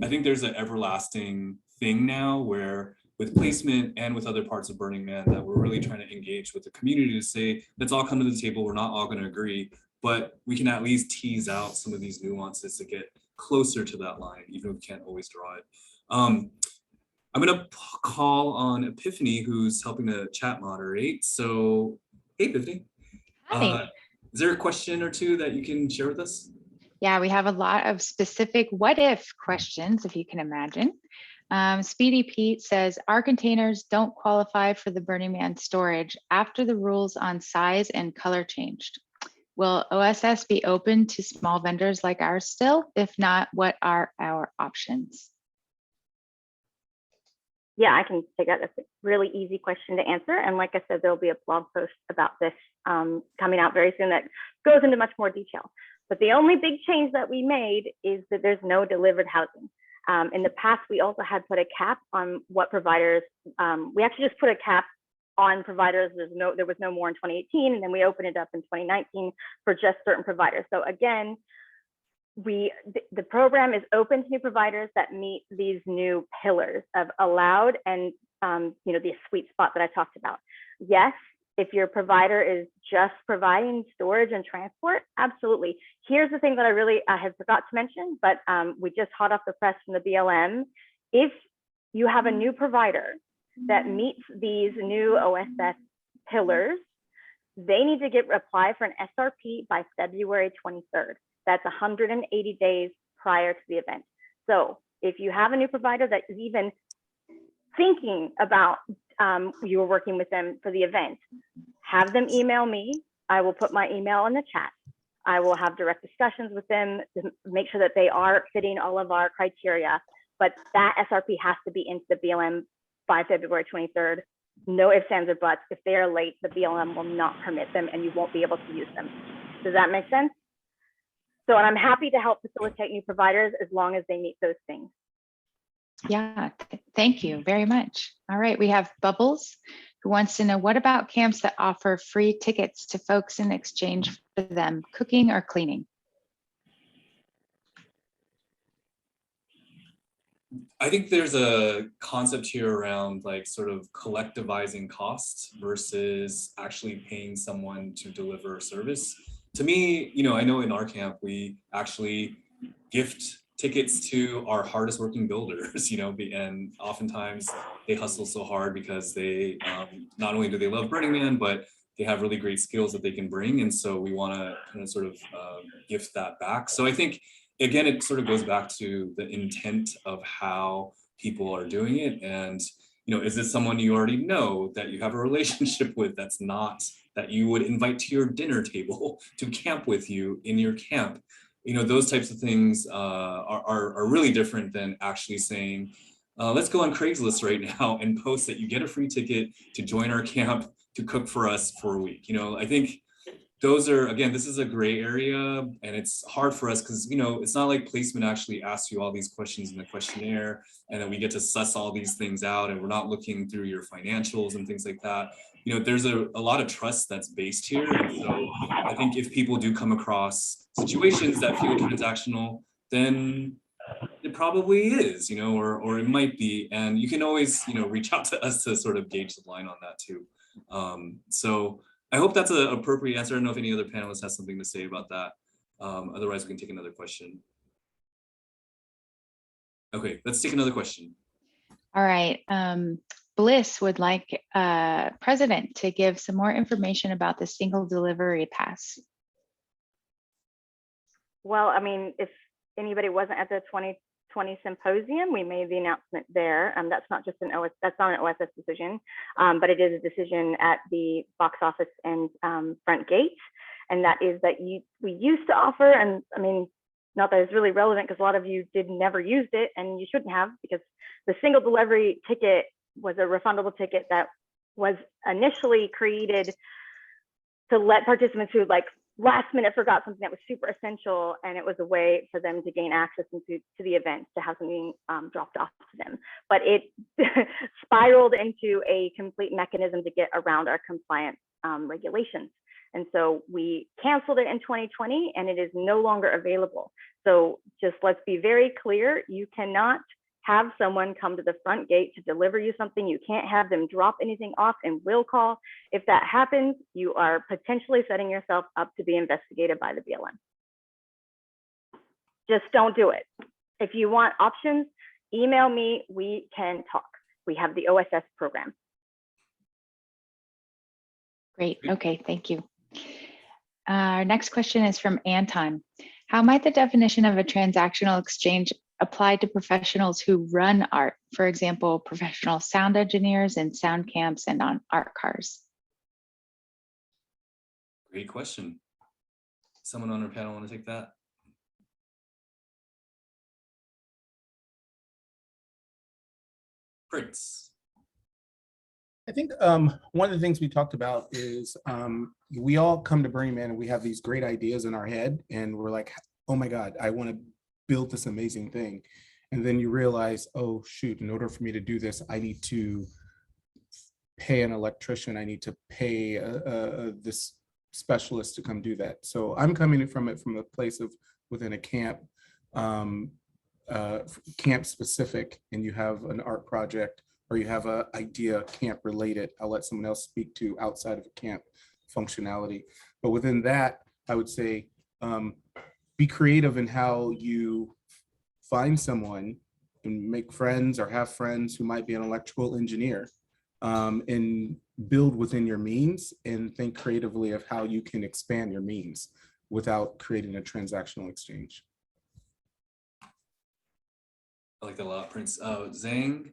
I think there's an everlasting thing now where with placement and with other parts of Burning Man that we're really trying to engage with the community to say, let's all come to the table. We're not all going to agree, but we can at least tease out some of these nuances to get closer to that line, even if we can't always draw it. I'm going to call on Epiphany, who's helping the chat moderate. So, hey, Epiphany. Hi. Is there a question or two that you can share with us? Yeah, we have a lot of specific what if questions, if you can imagine. Speedy Pete says, our containers don't qualify for the Burning Man storage after the rules on size and color changed. Will OSS be open to small vendors like ours still? If not, what are our options? Yeah, I can take that. That's a really easy question to answer. And like I said, there'll be a blog post about this coming out very soon that goes into much more detail. But the only big change that we made is that there's no delivered housing. In the past, we also had put a cap on what providers, we actually just put a cap on providers. There was no more in 2018, and then we opened it up in 2019 for just certain providers. So again, the program is open to new providers that meet these new pillars of allowed and you know, the sweet spot that I talked about. Yes, if your provider is just providing storage and transport, absolutely. Here's the thing that I had forgot to mention, but we just hot off the press from the BLM. If you have a new provider that meets these new OSS pillars, they need to apply for an SRP by February 23rd. That's 180 days prior to the event. So if you have a new provider that is even thinking about you were working with them for the event, have them email me. I will put my email in the chat. I will have direct discussions with them to make sure that they are fitting all of our criteria. But that SRP has to be into the BLM by February 23rd. No ifs, ands, or buts. If they are late, the BLM will not permit them and you won't be able to use them. Does that make sense? So, and I'm happy to help facilitate new providers as long as they meet those things. Yeah, thank you very much. All right, we have Bubbles, who wants to know, what about camps that offer free tickets to folks in exchange for them cooking or cleaning? I think there's a concept here around like sort of collectivizing costs versus actually paying someone to deliver a service. To me, you know, I know in our camp, we actually gift tickets to our hardest working builders, you know, and oftentimes they hustle so hard because they, not only do they love Burning Man, but they have really great skills that they can bring. And so we want to kind of sort of gift that back. So I think, again, it sort of goes back to the intent of how people are doing it. And, you know, is this someone you already know that you have a relationship with that's not, that you would invite to your dinner table to camp with you in your camp? You know, those types of things are really different than actually saying, let's go on Craigslist right now and post that you get a free ticket to join our camp to cook for us for a week. I think those are, again, this is a gray area, and it's hard for us because, it's not like placement actually asks you all these questions in the questionnaire, and then we get to suss all these things out, and we're not looking through your financials and things like that. There's a lot of trust that's based here. And so I think if people do come across situations that feel transactional, then it probably is, or it might be. And you can always, reach out to us to sort of gauge the line on that too. So I hope that's an appropriate answer. I don't know if any other panelists has something to say about that. Otherwise, we can take another question. Okay, let's take another question. All right. Bliss would like President to give some more information about the single delivery pass. Well, I mean, if anybody wasn't at the 2020 symposium, we made the announcement there. That's not just that's not an OSS decision, but it is a decision at the box office and front gate. And that is that we used to offer, and I mean, not that it's really relevant because a lot of you never used it, and you shouldn't have, because the single delivery ticket was a refundable ticket that was initially created to let participants who last minute forgot something that was super essential, and it was a way for them to gain access to the event, to have something dropped off to them. But it spiraled into a complete mechanism to get around our compliance regulations. And so we canceled it in 2020, and it is no longer available. So just let's be very clear, you cannot have someone come to the front gate to deliver you something. You can't have them drop anything off in will call. If that happens, you are potentially setting yourself up to be investigated by the BLM. Just don't do it. If you want options, email me, we can talk. We have the OSS program. Great, okay, thank you. Our next question is from Anton. How might the definition of a transactional exchange apply to professionals who run art? For example, professional sound engineers in sound camps and on art cars. Great question. Someone on our panel want to take that? Prince. I think one of the things we talked about is we all come to Burning Man and we have these great ideas in our head, and we're like, oh my God, I want to build this amazing thing. And then you realize, oh shoot, in order for me to do this, I need to pay an electrician, I need to pay this specialist to come do that. So I'm coming from it from a place of within a camp, camp specific, and you have an art project, or you have an idea camp related, I'll let someone else speak to outside of a camp functionality. But within that, I would say, be creative in how you find someone and make friends or have friends who might be an electrical engineer, and build within your means and think creatively of how you can expand your means without creating a transactional exchange. I like that a lot, Prince. Zhang,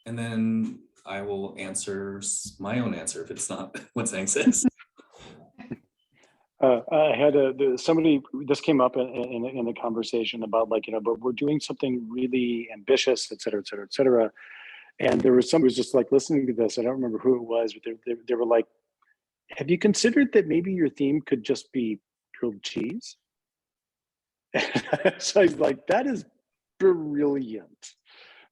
and then I will answer my own answer if it's not what Zhang says. I had somebody, this came up in a conversation about but we're doing something really ambitious, et cetera, et cetera, et cetera. And there was somebody who was just listening to this. I don't remember who it was, but they were like, have you considered that maybe your theme could just be grilled cheese? So I was like, that is brilliant.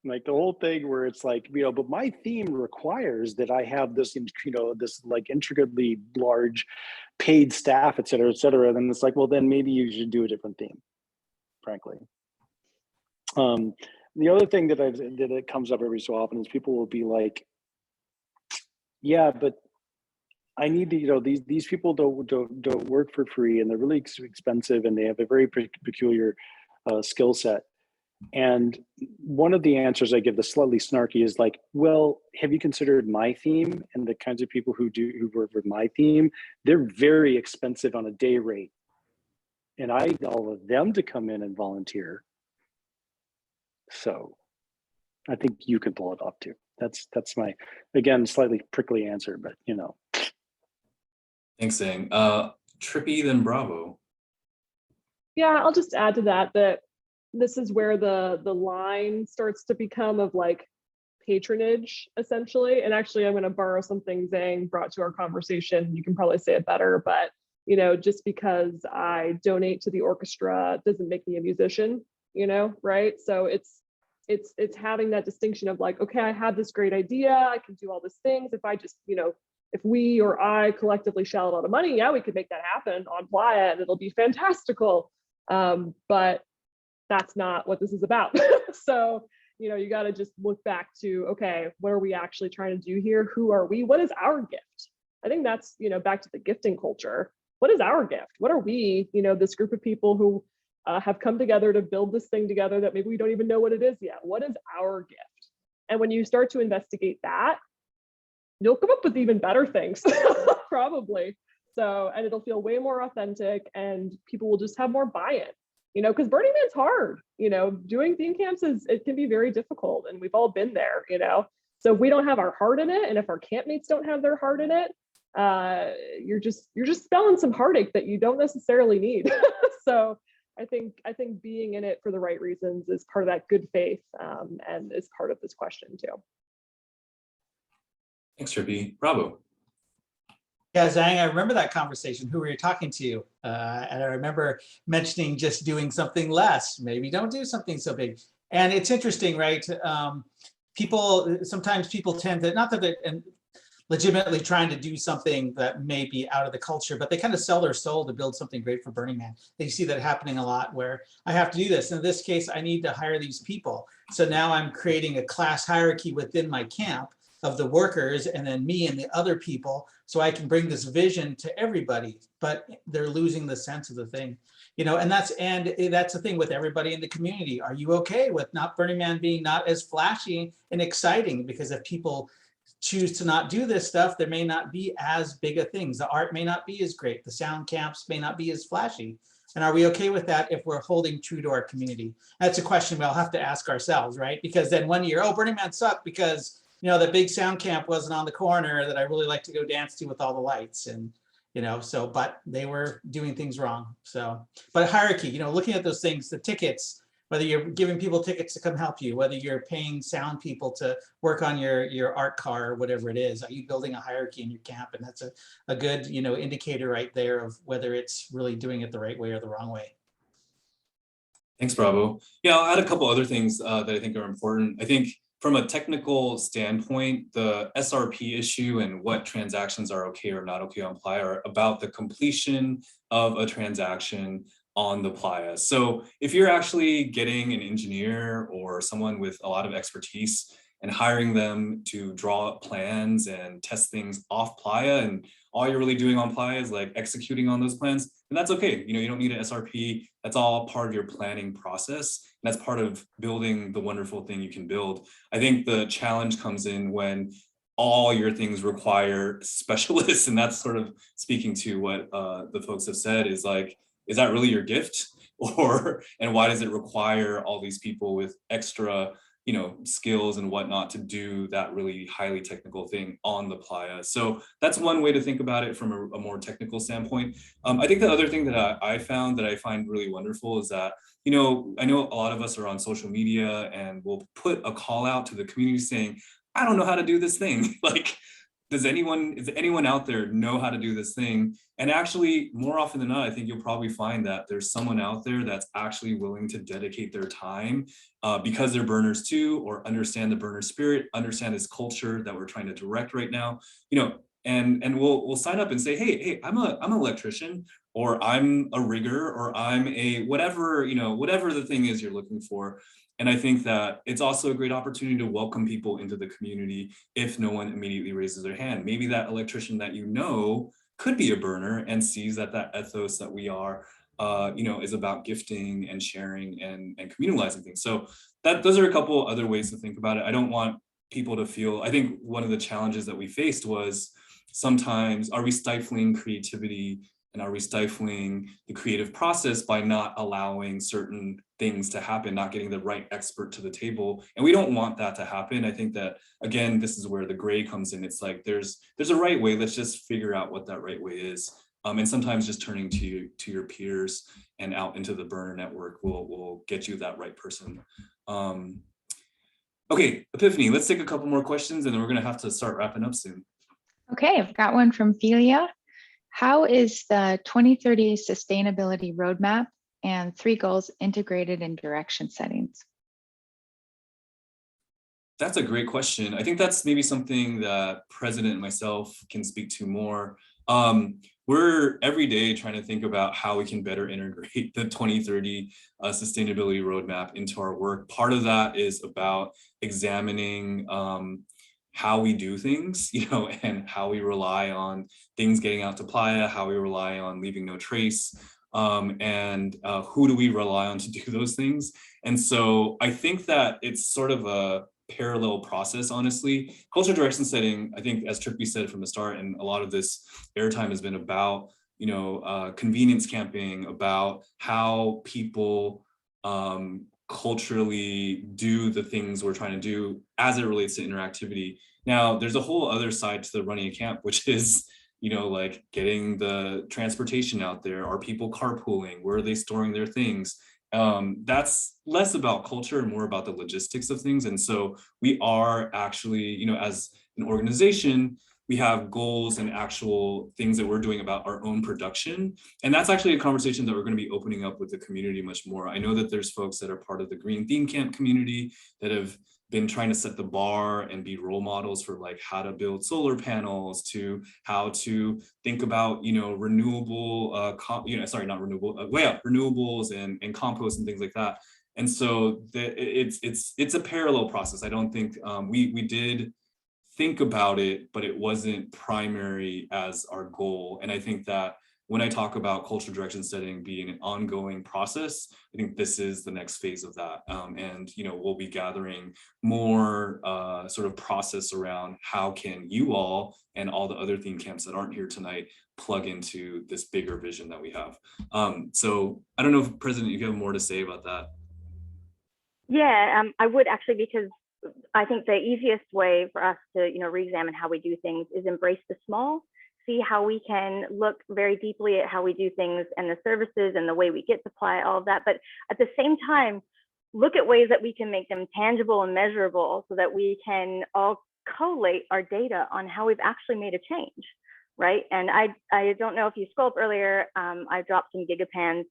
The whole thing where it's but my theme requires that I have this, this intricately large paid staff, et cetera, et cetera. Then it's well, then maybe you should do a different theme, frankly. The other thing that it comes up every so often is people will be like, yeah, but I need to, these people don't work for free, and they're really expensive, and they have a very peculiar skill set. And one of the answers I give, the slightly snarky, is well, have you considered my theme? And the kinds of people who work with my theme, they're very expensive on a day rate. And I need all of them to come in and volunteer. So I think you can pull it off too. That's my, again, slightly prickly answer, but Thanks, Zhang. Trippy, then Bravo. Yeah, I'll just add to that this is where the line starts to become of patronage, essentially. And actually, I'm going to borrow something Zhang brought to our conversation. You can probably say it better, but just because I donate to the orchestra doesn't make me a musician, right? So it's having that distinction of like, okay, I have this great idea, I can do all these things. If I just, if we or I collectively shell a lot of money, yeah, we could make that happen on Playa and it'll be fantastical. But that's not what this is about. So, you got to just look back to, okay, what are we actually trying to do here? Who are we? What is our gift? I think that's, back to the gifting culture. What is our gift? What are we, this group of people who have come together to build this thing together that maybe we don't even know what it is yet? What is our gift? And when you start to investigate that, you'll come up with even better things, probably. So, and it'll feel way more authentic and people will just have more buy-in. Because Burning Man's hard, doing theme camps it can be very difficult and we've all been there, So if we don't have our heart in it and if our campmates don't have their heart in it, you're just spelling some heartache that you don't necessarily need. So I think being in it for the right reasons is part of that good faith and is part of this question too. Thanks, Trippy. Bravo. Yeah, Zhang, I remember that conversation. Who were you talking to? And I remember mentioning just doing something less. Maybe don't do something so big. And it's interesting, right? Sometimes people tend to, not that they're legitimately trying to do something that may be out of the culture, but they kind of sell their soul to build something great for Burning Man. They see that happening a lot where I have to do this. In this case, I need to hire these people. So now I'm creating a class hierarchy within my camp of the workers and then me and the other people, so I can bring this vision to everybody, but they're losing the sense of the thing, and that's the thing with everybody in the community. Are you okay with not Burning Man being not as flashy and exciting? Because if people choose to not do this stuff, there may not be as big of things. The art may not be as great. The sound camps may not be as flashy. And are we okay with that if we're holding true to our community? That's a question we'll have to ask ourselves, right? Because then one year, Burning Man sucked because the big sound camp wasn't on the corner that I really like to go dance to with all the lights and, but they were doing things wrong. So, but hierarchy, looking at those things, the tickets, whether you're giving people tickets to come help you, whether you're paying sound people to work on your art car or whatever it is, are you building a hierarchy in your camp? And that's a good, indicator right there of whether it's really doing it the right way or the wrong way. Thanks, Bravo. Yeah, I'll add a couple other things that I think are important. I think from a technical standpoint, the SRP issue and what transactions are okay or not okay on Playa are about the completion of a transaction on the Playa. So if you're actually getting an engineer or someone with a lot of expertise and hiring them to draw up plans and test things off Playa, and all you're really doing on Playa is like executing on those plans, and that's okay. You don't need an SRP. That's all part of your planning process. And that's part of building the wonderful thing you can build. I think the challenge comes in when all your things require specialists. And that's sort of speaking to what the folks have said is like, is that really your gift? And why does it require all these people with extra skills and whatnot to do that really highly technical thing on the Playa? So that's one way to think about it from a more technical standpoint. I think the other thing that I found that I find really wonderful is that, I know a lot of us are on social media and we'll put a call out to the community saying, I don't know how to do this thing. Like, does anyone out there know how to do this thing? And actually, more often than not, I think you'll probably find that there's someone out there that's actually willing to dedicate their time because they're burners too, or understand the burner spirit, understand this culture that we're trying to direct right now, and we'll sign up and say, hey, I'm an electrician, or I'm a rigger, or I'm a whatever the thing is you're looking for. And I think that it's also a great opportunity to welcome people into the community if no one immediately raises their hand. Maybe that electrician that could be a burner and sees that ethos that we are, is about gifting and sharing and communalizing things. So those are a couple other ways to think about it. I don't want people to feel, I think one of the challenges that we faced was sometimes, are we stifling creativity and are we stifling the creative process by not allowing certain things to happen, not getting the right expert to the table? And we don't want that to happen. I think that, again, this is where the gray comes in. It's like, there's a right way. Let's just figure out what that right way is. And sometimes just turning to your peers and out into the burner network will get you that right person. Okay, Epiphany, let's take a couple more questions and then we're going to have to start wrapping up soon. Okay, I've got one from Philia. How is the 2030 sustainability roadmap and 3 goals integrated in direction settings? That's a great question. I think that's maybe something that President and myself can speak to more. We're every day trying to think about how we can better integrate the 2030 sustainability roadmap into our work. Part of that is about examining how we do things, and how we rely on things getting out to playa, how we rely on leaving no trace, and who do we rely on to do those things. And so I think that it's sort of a parallel process, honestly. Culture direction setting, I think, as Trippy said from the start, and a lot of this airtime has been about, convenience camping, about how people culturally do the things we're trying to do as it relates to interactivity. Now, there's a whole other side to the running a camp, which is, like getting the transportation out there. Are people carpooling? Where are they storing their things? That's less about culture and more about the logistics of things. And so we are actually, as an organization, we have goals and actual things that we're doing about our own production. And that's actually a conversation that we're going to be opening up with the community much more. I know that there's folks that are part of the Green Theme Camp community that have been trying to set the bar and be role models for like how to build solar panels, to how to think about, renewable, renewables and compost and things like that. And so it's a parallel process. I don't think we did think about it, but it wasn't primary as our goal. And I think that when I talk about cultural direction setting being an ongoing process, I think this is the next phase of that. And we'll be gathering more sort of process around how can you all and all the other theme camps that aren't here tonight plug into this bigger vision that we have. So I don't know if President, you have more to say about that. Yeah, I would actually, because I think the easiest way for us to, re-examine how we do things is embrace the small, see how we can look very deeply at how we do things and the services and the way we get supply, all of that. But at the same time, look at ways that we can make them tangible and measurable so that we can all collate our data on how we've actually made a change, right? And I don't know if you scrolled up earlier, I dropped some gigapans,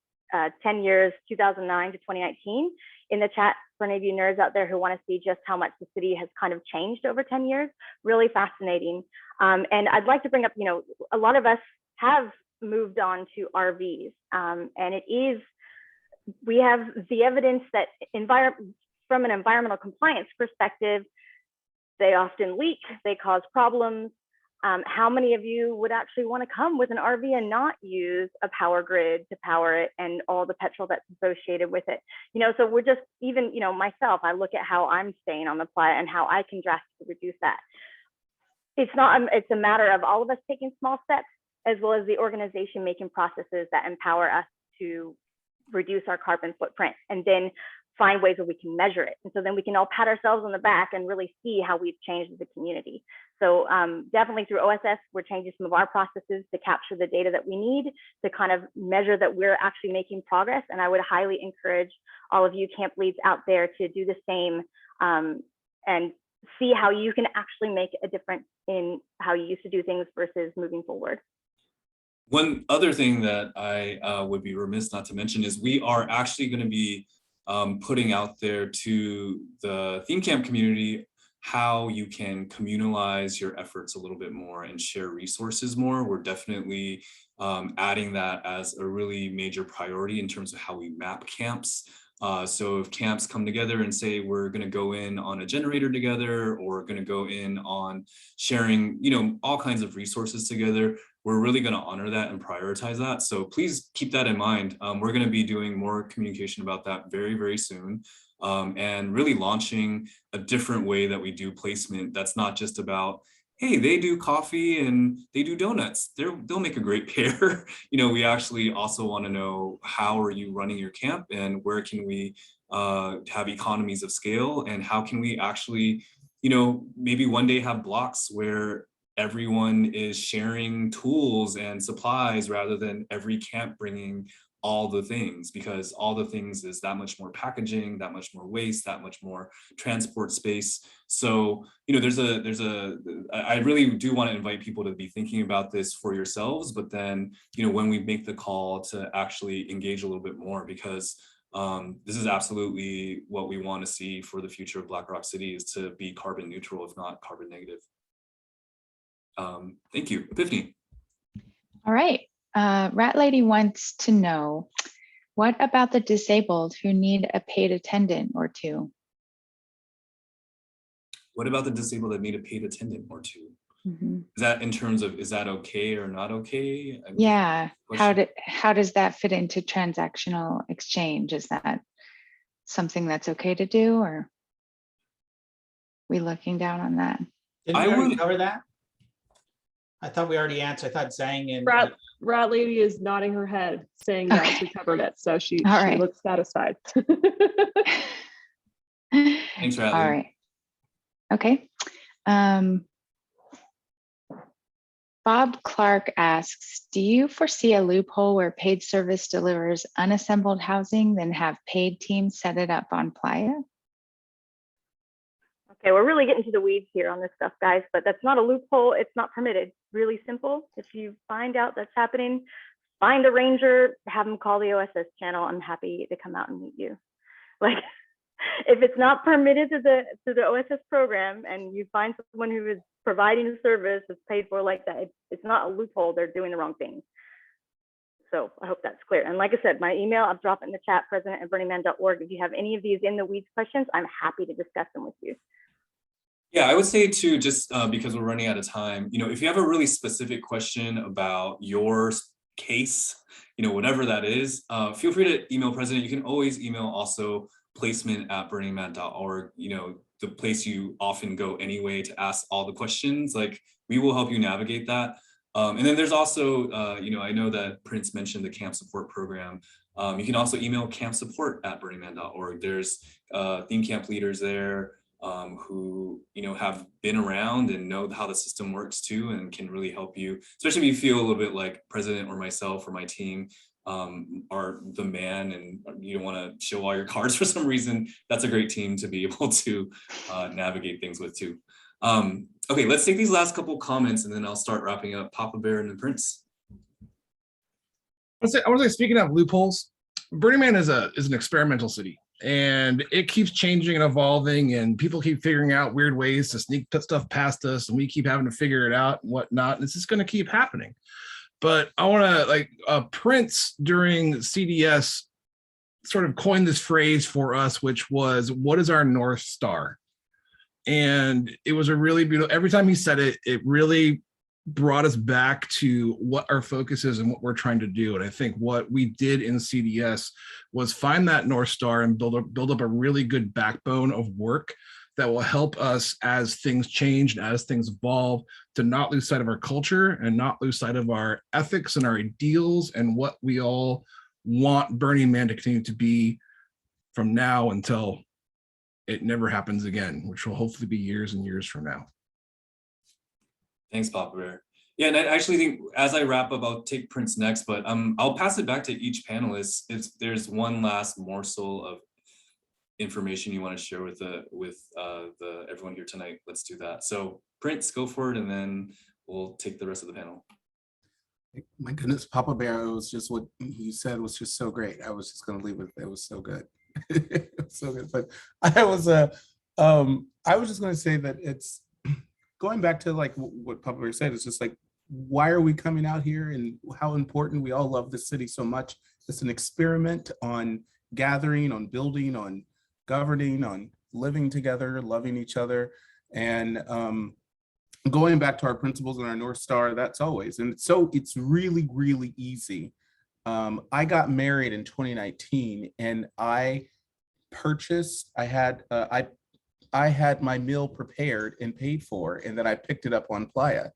10 years, 2009 to 2019 in the chat for any of you nerds out there who want to see just how much the city has kind of changed over 10 years. Really fascinating. And I'd like to bring up, a lot of us have moved on to RVs. And we have the evidence that from an environmental compliance perspective, they often leak, they cause problems. How many of you would actually want to come with an RV and not use a power grid to power it and all the petrol that's associated with it? So we're just, even, myself, I look at how I'm staying on the playa and how I can drastically reduce that. It's a matter of all of us taking small steps, as well as the organization making processes that empower us to reduce our carbon footprint, and then find ways where we can measure it. And so then we can all pat ourselves on the back and really see how we've changed as a community. So definitely through OSS, we're changing some of our processes to capture the data that we need to kind of measure that we're actually making progress. And I would highly encourage all of you camp leads out there to do the same and see how you can actually make a difference in how you used to do things versus moving forward. One other thing that I would be remiss not to mention is we are actually going to be putting out there to the theme camp community how you can communalize your efforts a little bit more and share resources more. We're definitely adding that as a really major priority in terms of how we map camps. So if camps come together and say we're going to go in on a generator together, or going to go in on sharing, all kinds of resources together, we're really going to honor that and prioritize that. So please keep that in mind. We're going to be doing more communication about that very, very soon, and really launching a different way that we do placement. That's not just about, hey, they do coffee and they do donuts. They'll make a great pair. We actually also want to know, how are you running your camp, and where can we have economies of scale, and how can we actually, maybe one day have blocks where everyone is sharing tools and supplies rather than every camp bringing all the things, because all the things is that much more packaging, that much more waste, that much more transport space. So, you know, I really do want to invite people to be thinking about this for yourselves, but then, you know, when we make the call to actually engage a little bit more, because this is absolutely what we want to see for the future of Black Rock City, is to be carbon neutral, if not carbon negative. Thank you. Epiphany. All right. Rat Lady wants to know, what about the disabled who need a paid attendant or two? What about the disabled that need a paid attendant or two? Mm-hmm. Is that in terms of, is that okay or not okay? Yeah. How does that fit into transactional exchange? Is that something that's okay to do, or are we looking down on that? Didn't we already cover that? I thought we already answered. I thought Zhang and Rat Lady is nodding her head, saying yes, we covered it. So she right. looks satisfied. Thanks, Rat Lady. All right. Okay. Bob Clark asks, do you foresee a loophole where paid service delivers unassembled housing, then have paid teams set it up on Playa? Okay, we're really getting to the weeds here on this stuff, guys, but that's not a loophole. It's not permitted. Really simple. If you find out that's happening, find a ranger, have them call the OSS channel. I'm happy to come out and meet you. Like, if it's not permitted to the OSS program and you find someone who is providing a service that's paid for like that, it's not a loophole. They're doing the wrong thing. So I hope that's clear. And like I said, my email, I'll drop it in the chat, president@burningman.org. If you have any of these in the weeds questions, I'm happy to discuss them with you. Yeah, I would say too, just because we're running out of time, you know, if you have a really specific question about your case, you know, whatever that is, feel free to email President. You can always email also placement@burningman.org, you know, the place you often go anyway to ask all the questions. Like, we will help you navigate that. And then there's also, you know, I know that Prince mentioned the camp support program. You can also email campsupport@burningman.org. There's theme camp leaders there who, you know, have been around and know how the system works too, and can really help you, especially if you feel a little bit like President or myself or my team are the man and you don't want to show all your cards for some reason. That's a great team to be able to navigate things with too. Okay, let's take these last couple comments and then I'll start wrapping up. Papa Bear and then Prince. I would say, speaking of loopholes, Burning Man is an experimental city, and it keeps changing and evolving, and people keep figuring out weird ways to sneak stuff past us, and we keep having to figure it out and whatnot. And it's just going to keep happening. But I want to, Prince during CDS sort of coined this phrase for us, which was, what is our North Star? And it was a really beautiful, every time he said it, it really brought us back to what our focus is and what we're trying to do. And I think what we did in CDS was find that North Star and build up a really good backbone of work that will help us as things change and as things evolve, to not lose sight of our culture and not lose sight of our ethics and our ideals and what we all want Burning Man to continue to be from now until it never happens again, which will hopefully be years and years from now. Thanks, Papa Bear. Yeah, and I actually think as I wrap up, I'll take Prince next, but I'll pass it back to each panelist. If there's one last morsel of information you want to share with everyone here tonight, let's do that. So Prince, go for it, and then we'll take the rest of the panel. My goodness, Papa Bear, it was just what you said was just so great. I was just going to leave it. It was so good. It was so good. But I was just going to say that it's going back to like what Papa Bear said. It's just like, why are we coming out here and how important we all love this city so much. It's an experiment on gathering, on building, on governing, on living together, loving each other, and going back to our principles and our North Star. That's always, and so it's really, really easy. I got married in 2019, and I had my meal prepared and paid for, and then I picked it up on Playa.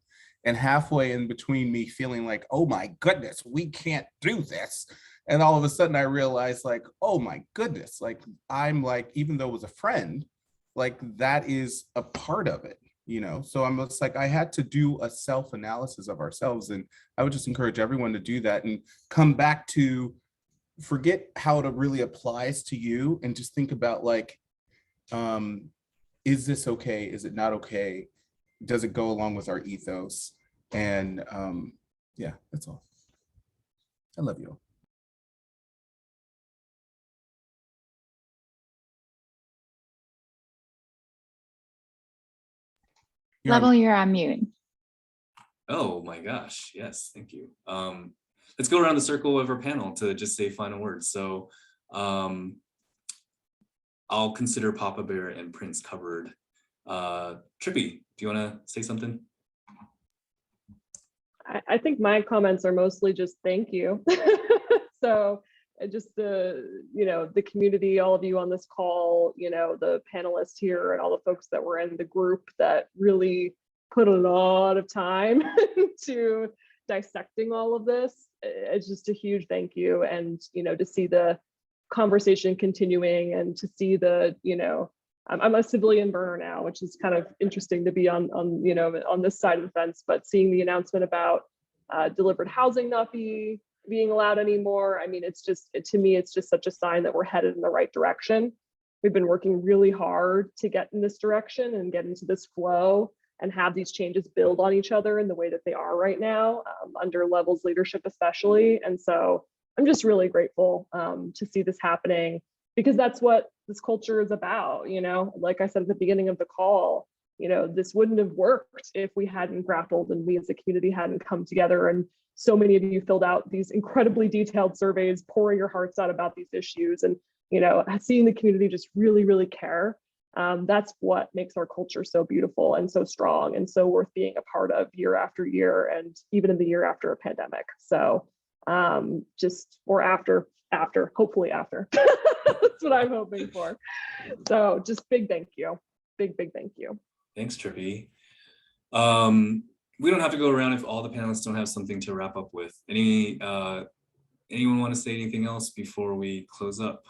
And halfway in between me feeling like, oh my goodness, we can't do this. And all of a sudden I realized like, oh my goodness, like I'm like, even though it was a friend, like that is a part of it, you know? So I'm just like, I had to do a self-analysis of ourselves. And I would just encourage everyone to do that and come back to forget how it really applies to you and just think about like, is this okay? Is it not okay? Does it go along with our ethos? And yeah, that's all. I love you all. Level, you're on mute. Oh my gosh, yes, thank you. Let's go around the circle of our panel to just say final words. So I'll consider Papa Bear and Prince covered. Trippy, do you want to say something? I think my comments are mostly just thank you. So just the community, all of you on this call, the panelists here and all the folks that were in the group that really put a lot of time into dissecting all of this. It's just a huge thank you. And, to see the conversation continuing and to see I'm a civilian burner now, which is kind of interesting to be on this side of the fence, but seeing the announcement about delivered housing not being allowed anymore. I mean, to me, it's just such a sign that we're headed in the right direction. We've been working really hard to get in this direction and get into this flow and have these changes build on each other in the way that they are right now, under Level's leadership especially. And so I'm just really grateful to see this happening, because that's what this culture is about. Like I said at the beginning of the call, this wouldn't have worked if we hadn't grappled and we as a community hadn't come together. And so many of you filled out these incredibly detailed surveys, pouring your hearts out about these issues, and seeing the community just really, really care. That's what makes our culture so beautiful and so strong and so worth being a part of year after year, and even in the year after a pandemic. So hopefully after. That's what I'm hoping for. So just big thank you. Big thank you. Thanks, Trippy. We don't have to go around if all the panelists don't have something to wrap up with. Anyone want to say anything else before we close up?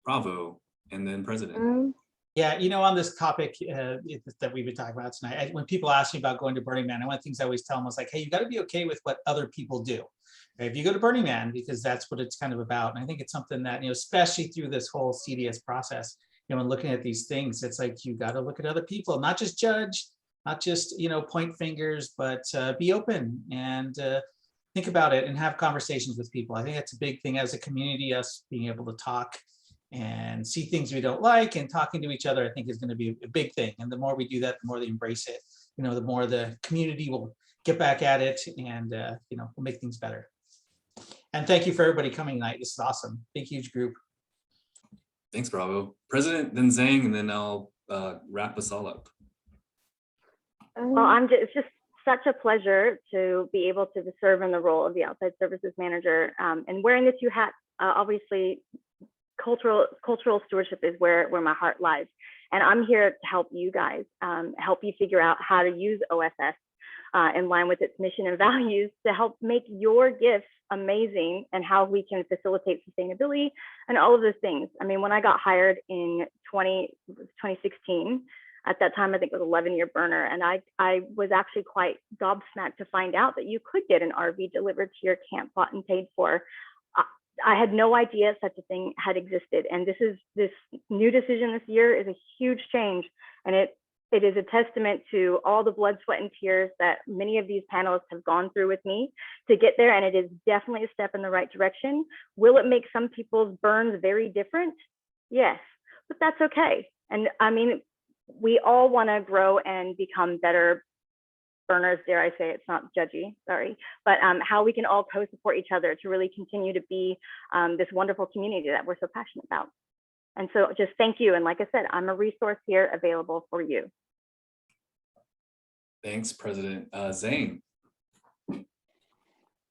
Bravo, and then President. Yeah, on this topic that we've been talking about tonight, when people ask me about going to Burning Man, one of the things I always tell them was like, hey, you got to be okay with what other people do. Right? If you go to Burning Man, because that's what it's kind of about. And I think it's something that, especially through this whole CDS process, when looking at these things, it's like, you got to look at other people, not just judge, not just, point fingers, but be open and think about it and have conversations with people. I think that's a big thing as a community, us being able to talk and see things we don't like and talking to each other, I think is going to be a big thing. And the more we do that, the more they embrace it, the more the community will get back at it and, we'll make things better. And thank you for everybody coming tonight. This is awesome. Big, huge group. Thanks, Bravo. President, then Zhang, and then I'll wrap us all up. Well, it's just such a pleasure to be able to serve in the role of the outside services manager, and wearing the two hats. Obviously, cultural stewardship is where my heart lies, and I'm here to help you guys, help you figure out how to use OSS in line with its mission and values to help make your gifts amazing, and how we can facilitate sustainability and all of those things. I mean, when I got hired in 2016, at that time, I think it was 11-year burner. And I was actually quite gobsmacked to find out that you could get an RV delivered to your camp, bought and paid for. I had no idea such a thing had existed. And this new decision this year is a huge change. And it is a testament to all the blood, sweat, and tears that many of these panelists have gone through with me to get there. And it is definitely a step in the right direction. Will it make some people's burns very different? Yes, but that's okay. And I mean, we all want to grow and become better burners, dare I say. It's not judgy, sorry, but how we can all co-support each other to really continue to be this wonderful community that we're so passionate about. And so just thank you. And like I said, I'm a resource here available for you. Thanks, President. Zane.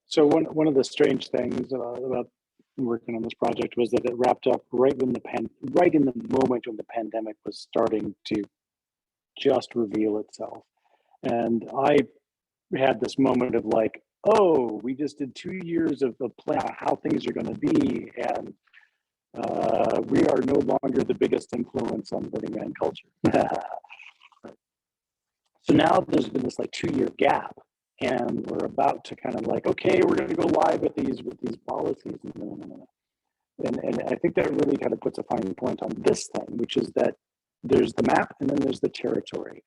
So one of the strange things about working on this project was that it wrapped up right in the moment when the pandemic was starting to just reveal itself. And I had this moment of like, oh, we just did 2 years of plan how things are going to be, and we are no longer the biggest influence on Burning Man culture. So now there's been this like 2-year gap and we're about to kind of like, okay, we're going to go live with these policies. And I think that really kind of puts a fine point on this thing, which is that there's the map and then there's the territory.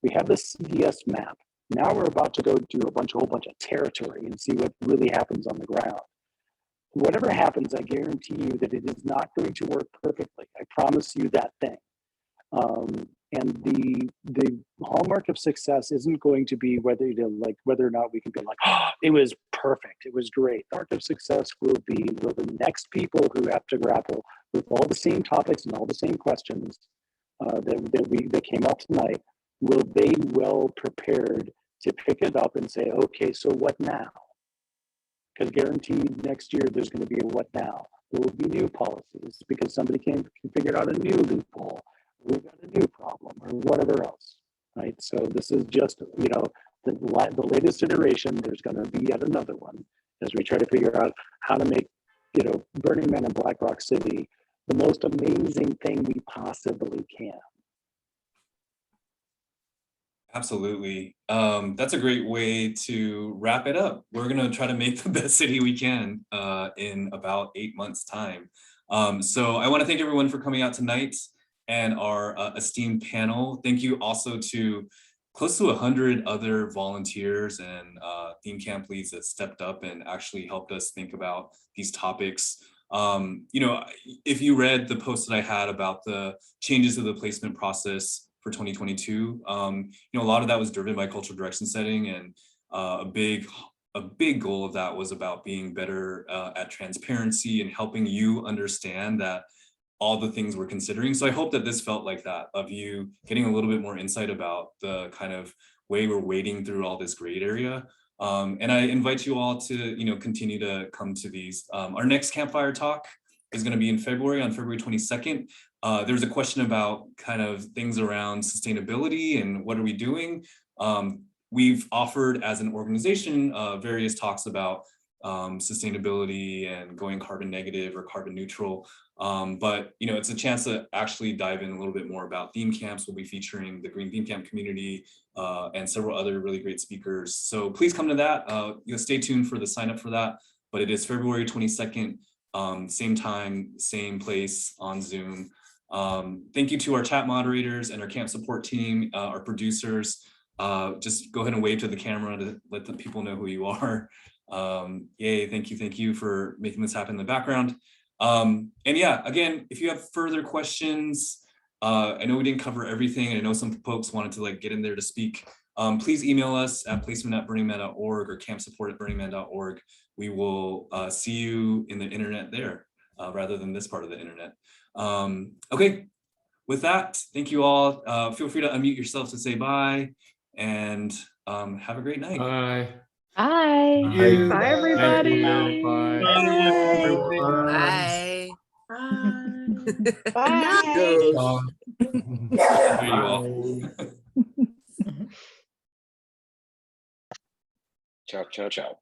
We have the CDS map. Now we're about to go do a whole bunch of territory and see what really happens on the ground. Whatever happens, I guarantee you that it is not going to work perfectly. I promise you that thing. And the hallmark of success isn't going to be whether or not we can be like, oh, it was perfect, it was great. The hallmark of success will the next people who have to grapple with all the same topics and all the same questions that came up tonight, will they well prepared to pick it up and say, okay, so what now? Because guaranteed next year there's going to be a what now. There will be new policies because somebody can figure out a new loophole. We've got a new problem or whatever else, right? So this is just, the latest iteration. There's going to be yet another one as we try to figure out how to make, Burning Man in Black Rock City the most amazing thing we possibly can. Absolutely. That's a great way to wrap it up. We're going to try to make the best city we can in about 8 months' time. So I want to thank everyone for coming out tonight and our esteemed panel. Thank you also to close to 100 other volunteers and theme camp leads that stepped up and actually helped us think about these topics. If you read the post that I had about the changes to the placement process for 2022, a lot of that was driven by cultural direction setting, and a big goal of that was about being better at transparency and helping you understand that all the things we're considering. So I hope that this felt like that, of you getting a little bit more insight about the kind of way we're wading through all this gray area. And I invite you all to, continue to come to these. Our next Campfire talk is going to be in February, on February 22nd. There's a question about kind of things around sustainability and what are we doing. We've offered as an organization various talks about sustainability and going carbon negative or carbon neutral. But it's a chance to actually dive in a little bit more about theme camps. We'll be featuring the Green Theme Camp community and several other really great speakers. So please come to that. Stay tuned for the sign up for that. But it is February 22nd, same time, same place on Zoom. Thank you to our chat moderators and our camp support team, our producers. Just go ahead and wave to the camera to let the people know who you are. Yay, thank you for making this happen in the background. And yeah, again, if you have further questions, I know we didn't cover everything, and I know some folks wanted to get in there to speak. Please email us at placement@burningman.org or campsupport@burningman.org. We will see you in the internet there rather than this part of the internet. Okay, with that, thank you all. Feel free to unmute yourself to say bye, and have a great night. Bye. Bye. Bye, everybody. Bye. Bye. Bye. There you all. Ciao, ciao, ciao.